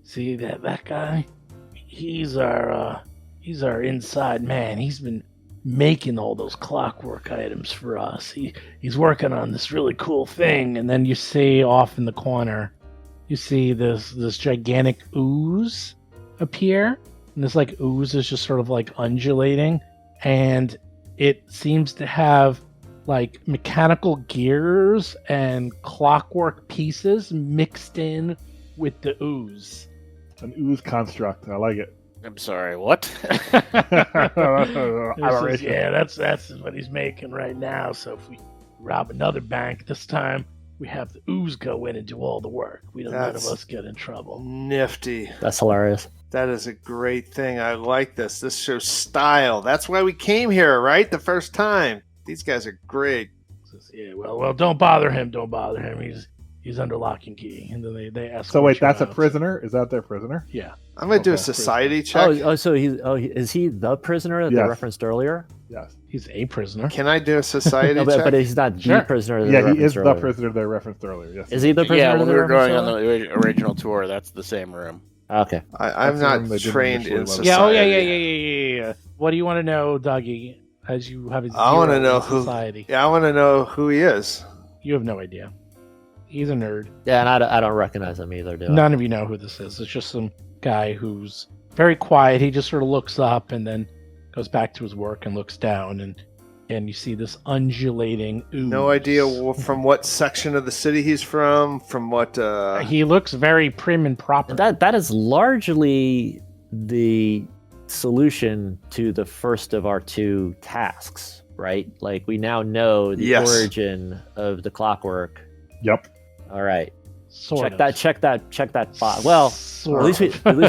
See that guy? He's our inside man. He's been making all those clockwork items for us. He's working on this really cool thing. And then you see off in the corner, you see this gigantic ooze appear. And this ooze is just sort of undulating. And it seems to have mechanical gears and clockwork pieces mixed in with the ooze. An ooze construct. I like it. I'm sorry, what? Aberration. Yeah, that's what he's making right now. So if we rob another bank this time, we have the ooze go in and do all the work. None of That's- us get in trouble. Nifty. That's hilarious. That is a great thing. I like this. This shows style. That's why we came here, right? The first time. These guys are great. Says, yeah, well, don't bother him. He's He's under lock and key. And then they escort So wait, you that's a out. prisoner? Is that their prisoner? Yeah. I'm gonna do a Okay. society check. Is he the prisoner that they Yes. referenced earlier? Yes. He's a prisoner. Can I do a society No, check? but he's not Sure. the prisoner. That Yeah, they he is referenced the earlier. prisoner they referenced earlier. Yes. Is he the prisoner? Yeah, when that we they were going referenced on earlier? the original tour, that's the same room. Okay. I'm That's the room not they didn't trained initially in let us- society. Yeah. Oh yeah. What do you want to know, Dougie? As you have a I want to zero know in who. society. Yeah, I want to know who he is. You have no idea. He's a nerd. Yeah, and I don't recognize him either, do I? None of you know who this is. It's just some guy who's very quiet. He just sort of looks up and then goes back to his work and looks down, and you see this undulating ooze. No idea from what section of the city he's from. From what? He looks very prim and proper. That is largely the solution to the first of our two tasks, right? Like we now know the Yes. origin of the clockwork. Yep. All right. Sort Check that box. Well, Sort at least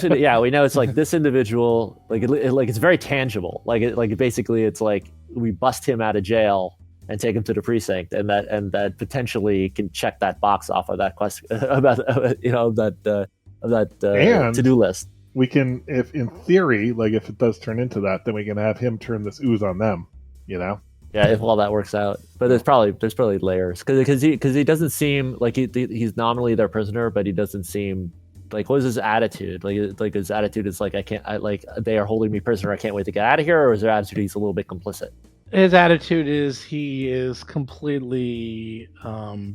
of. we know it's like this individual, like it's very tangible. Like basically it's like we bust him out of jail and take him to the precinct, and that potentially can check that box off of that quest about that And- to-do list. We can, if in theory, like if it does turn into that, then we can have him turn this ooze on them. You know. Yeah, if all that works out, but there's probably layers because he doesn't seem like he's nominally their prisoner, but he doesn't seem like, what is his attitude? Like his attitude is like they are holding me prisoner. I can't wait to get out of here, or is their attitude he's a little bit complicit? His attitude is he is completely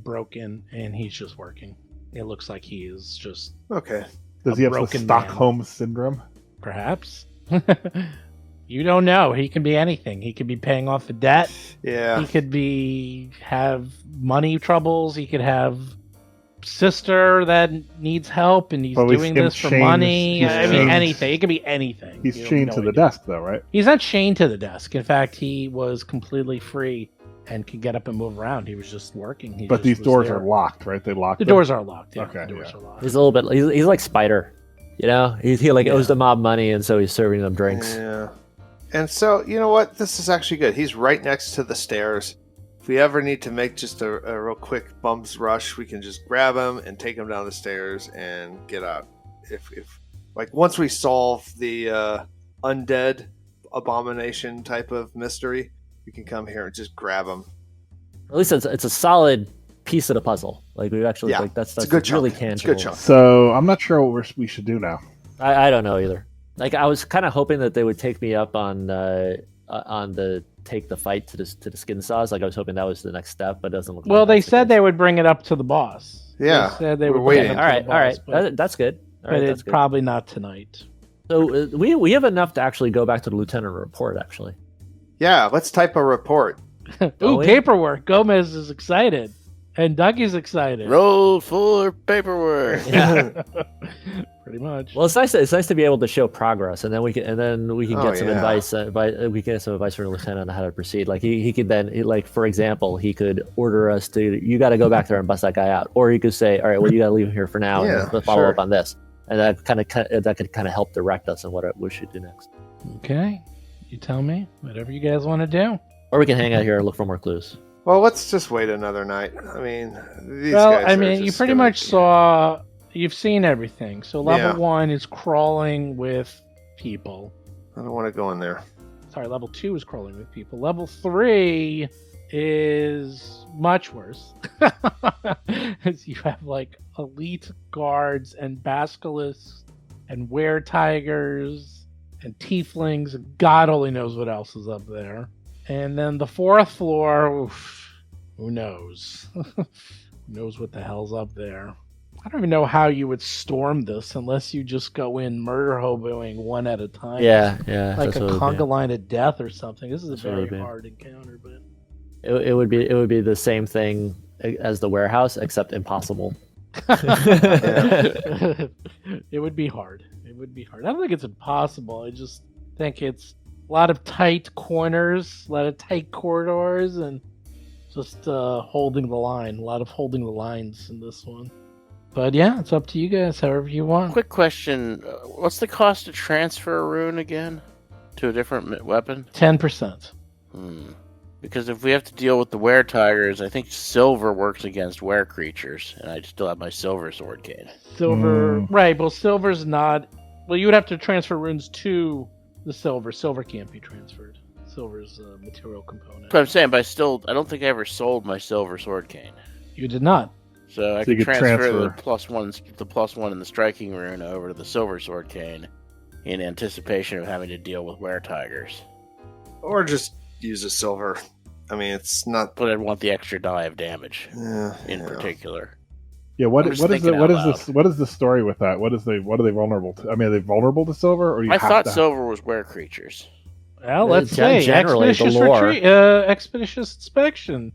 broken and he's just working. It looks like he is just Okay. Does A he have the broken Stockholm syndrome? perhaps. You don't know. He can be anything. He could be paying off a debt. Yeah. He could have money troubles. He could have sister that needs help and he's But we've doing him this for chained- money. he's I mean, chained- anything. It could be anything. He's You have chained no to the idea. desk, though, right? He's not chained to the desk. In fact, he was completely free and could get up and move around. He was just working. He But just these was doors there. are locked, right? They locked The them? doors are locked. Yeah, Okay, the doors yeah. are locked. He's a little bit. He's like Spider, you know. He like owes the mob money, and so he's serving them drinks. Yeah. And so, you know what? This is actually good. He's right next to the stairs. If we ever need to make just a real quick bums rush, we can just grab him and take him down the stairs and get out. If like once we solve the undead abomination type of mystery, we can come here and just grab him. At least it's a solid piece of the puzzle. Like we actually Yeah, like that's a good really chunk. tangible. It's a good chunk. So I'm not sure what we should do now. I don't know either. Like I was kind of hoping that they would take me up on the take the fight to the skin saws. Like I was hoping that was the next step, but it doesn't look. Well, like they that's the said case. they would bring it up to the boss. Yeah, They said they we're would bring it waiting. up All to right, the all right. boss, but, That's good. All but right, it's that's good. probably not tonight. So we have enough to actually go back to the lieutenant and report. Actually, Yeah, let's type a report. Ooh, we? paperwork. Gomez is excited. And Dougie's excited. Roll for paperwork. Pretty much. well, it's nice. It's nice to be able to show progress, and then we can Oh, get some yeah. advice. We can get some advice from the lieutenant on how to proceed. Like he could then, like for example, he could order us to, you got to go back there and bust that guy out, or he could say, all right, well, you got to leave him here for now, Yeah, and let's follow sure. up on this, and that could kind of help direct us on what we should do next. Okay. You tell me. Whatever you guys want to do. Or we can hang out here and look for more clues. Well, let's just wait another night. I mean, these Well, guys I are mean, you just pretty gonna- much saw. You've seen everything. So level Yeah. 1 is crawling with people. I don't want to go in there. Sorry, level 2 is crawling with people. Level 3 is much worse. As you have like elite guards and basilisks and were-tigers and tieflings and God only knows what else is up there. And then the 4th floor, oof, who knows? Who knows what the hell's up there? I don't even know how you would storm this unless you just go in murder hoboing one at a time. Yeah. Like that's a what it would be. conga line of death or something. This is a That's what it would very be. hard encounter, but It would be the same thing as the warehouse, except impossible. it would be hard. It would be hard. I don't think it's impossible. I just think it's a lot of tight corners, a lot of tight corridors, and just holding the line. A lot of holding the lines in this one. But yeah, it's up to you guys, however you want. Quick question: what's the cost to transfer a rune again to a different weapon? 10%. Because if we have to deal with the were-tigers, I think silver works against were-creatures, and I still have my silver sword cane. Silver, right? Well, silver's not. Well, you would have to transfer runes to the silver. Silver can't be transferred. Silver's a material component. But I'm saying, but I don't think I ever sold my silver sword cane. You did not. So I So you could could transfer the transfer- plus one in the striking rune over to the silver sword cane in anticipation of having to deal with were-tigers. Or just use a silver. I mean, it's not. But I'd want the extra die of damage in yeah. particular. Yeah, what I'm is just thinking out loud. this? What is the story with that? What are they vulnerable to? I mean, are they vulnerable to silver, or do you I have thought to silver was were-creatures. Well, let's see. Generally, the Expeditious lore. retreat, expeditious inspection.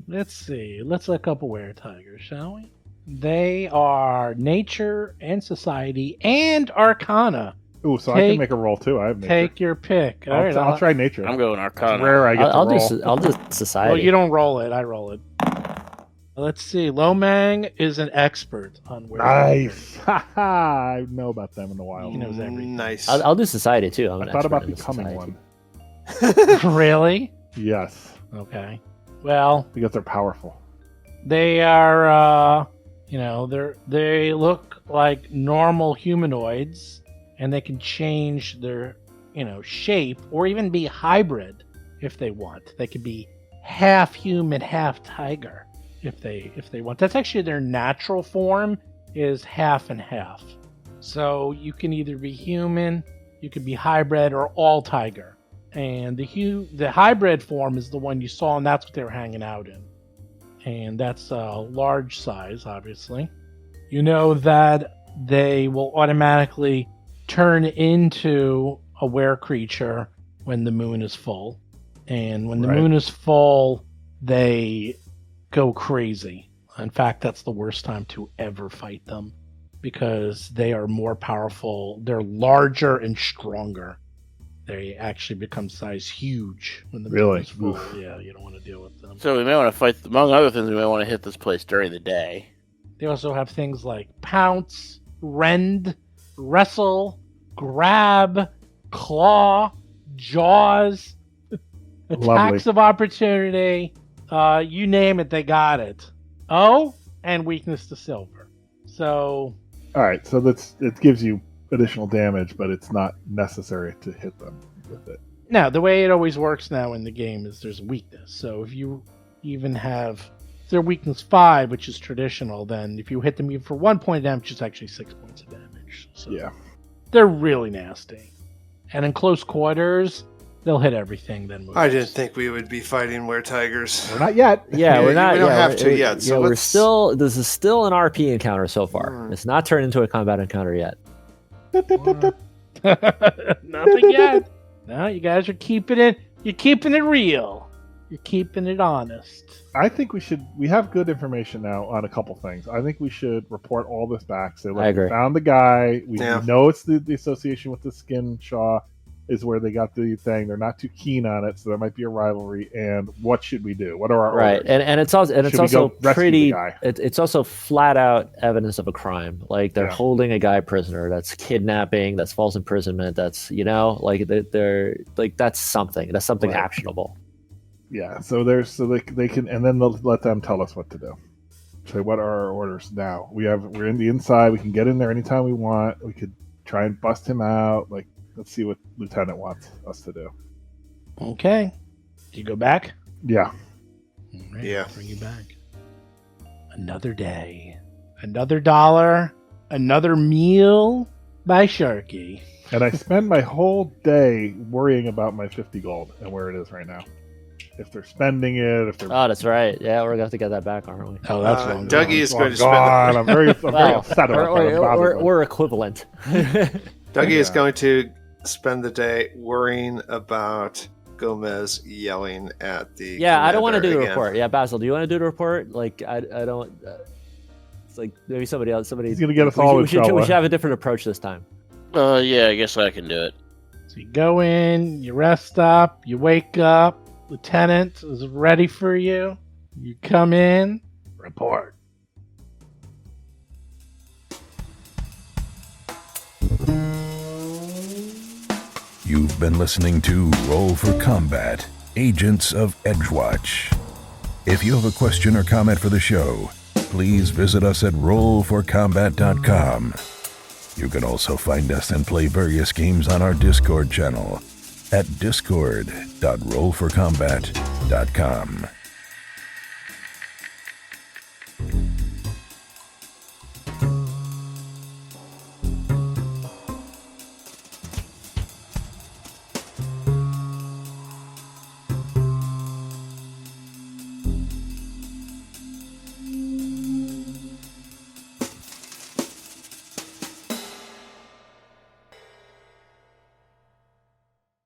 Let's see. Let's look up were-tigers, shall we? They are nature and society and arcana. Ooh, so I can make a roll too. I have nature. Take your pick. All right, I'll try nature. I'm going It's arcana. rare I get to roll. I'll do society. Well, you don't roll it. I roll it. Let's see. Lomang is an expert on where. Nice. I know about them in the wild. He knows everything. Nice. I'll do society too. I'm an I thought expert about in becoming society. one. Really? Yes, Okay. Well, because they're powerful. they are. They look like normal humanoids, and they can change their, shape or even be hybrid if they want. They could be half human, half tiger if they want. That's actually their natural form is half and half. So you can either be human, you could be hybrid, or all tiger. And the hybrid form is the one you saw, and that's what they were hanging out in. And that's a large size, obviously. You know that they will automatically turn into a were creature when the moon is full. And when the moon is full, they go crazy. In fact, that's the worst time to ever fight them because they are more powerful. They're larger and stronger. They actually become size huge when the moon is full. Oof. Yeah, you don't want to deal with them. So we may want to fight, among other things, we may want to hit this place during the day. They also have things like pounce, rend, wrestle, grab, claw, jaws, attacks of opportunity. You name it, they got it. Oh, and weakness to silver. So, All right, so it gives you additional damage, but it's not necessary to hit them with it. now the way it always works now in the game is there's a weakness. So if you even have their weakness 5, which is traditional, then if you hit them even for 1 point of damage, it's actually 6 points of damage. So Yeah. they're really nasty. And in close quarters, they'll hit everything, then move. I didn't think we would be fighting were-tigers. We're not yet. Yeah, we're not. We don't yeah, have we're- to yet. So we're let's- still. This is still an RP encounter so far. It's not turned into a combat encounter yet. Nothing yet. No, you guys are keeping it. You're keeping it real. You're keeping it honest. I think we have good information now on a couple things. I think we should report all this back. Say, look, I agree. we found the guy. We Yeah. know it's the association with the skin Shaw is where they got the thing. They're not too keen on it, so there might be a rivalry. And what should we do? What are our Right, orders? and it's also Should we go rescue pretty. the guy? It's also flat out evidence of a crime. Like they're Yeah. holding a guy prisoner. That's kidnapping. That's false imprisonment. That's like they're like that's something. That's something Right. actionable. Yeah, so they can, and then they'll let them tell us what to do. Say, what are our orders now? We're in the inside. We can get in there anytime we want. We could try and bust him out. Like, let's see what Lieutenant wants us to do. Okay. Do you go back? Yeah, All right, Yeah. I'll bring you back. Another day. Another dollar. Another meal by Sharky. and I spend my whole day worrying about my 50 gold and where it is right now. If they're spending it, if they're Oh, that's right. Yeah, we're gonna have to get that back, aren't we? Oh, that's long. Dougie gone. is going to gone. spend. I'm very Well, upset about that. I'm bothered. we're equivalent. Dougie is Yeah. going to spend the day worrying about Gomez yelling at the. Yeah, I don't want to do commander the again. report. Yeah, Basil, do you want to do the report? Like, I don't. It's like maybe somebody else. He's gonna get us all in we should trouble. have a different approach this time. Yeah, I guess I can do it. So you go in, you rest up, you wake up, Lieutenant is ready for you. You come in, report. You've been listening to Roll for Combat, Agents of Edgewatch. If you have a question or comment for the show, please visit us at rollforcombat.com. You can also find us and play various games on our Discord channel at discord.rollforcombat.com.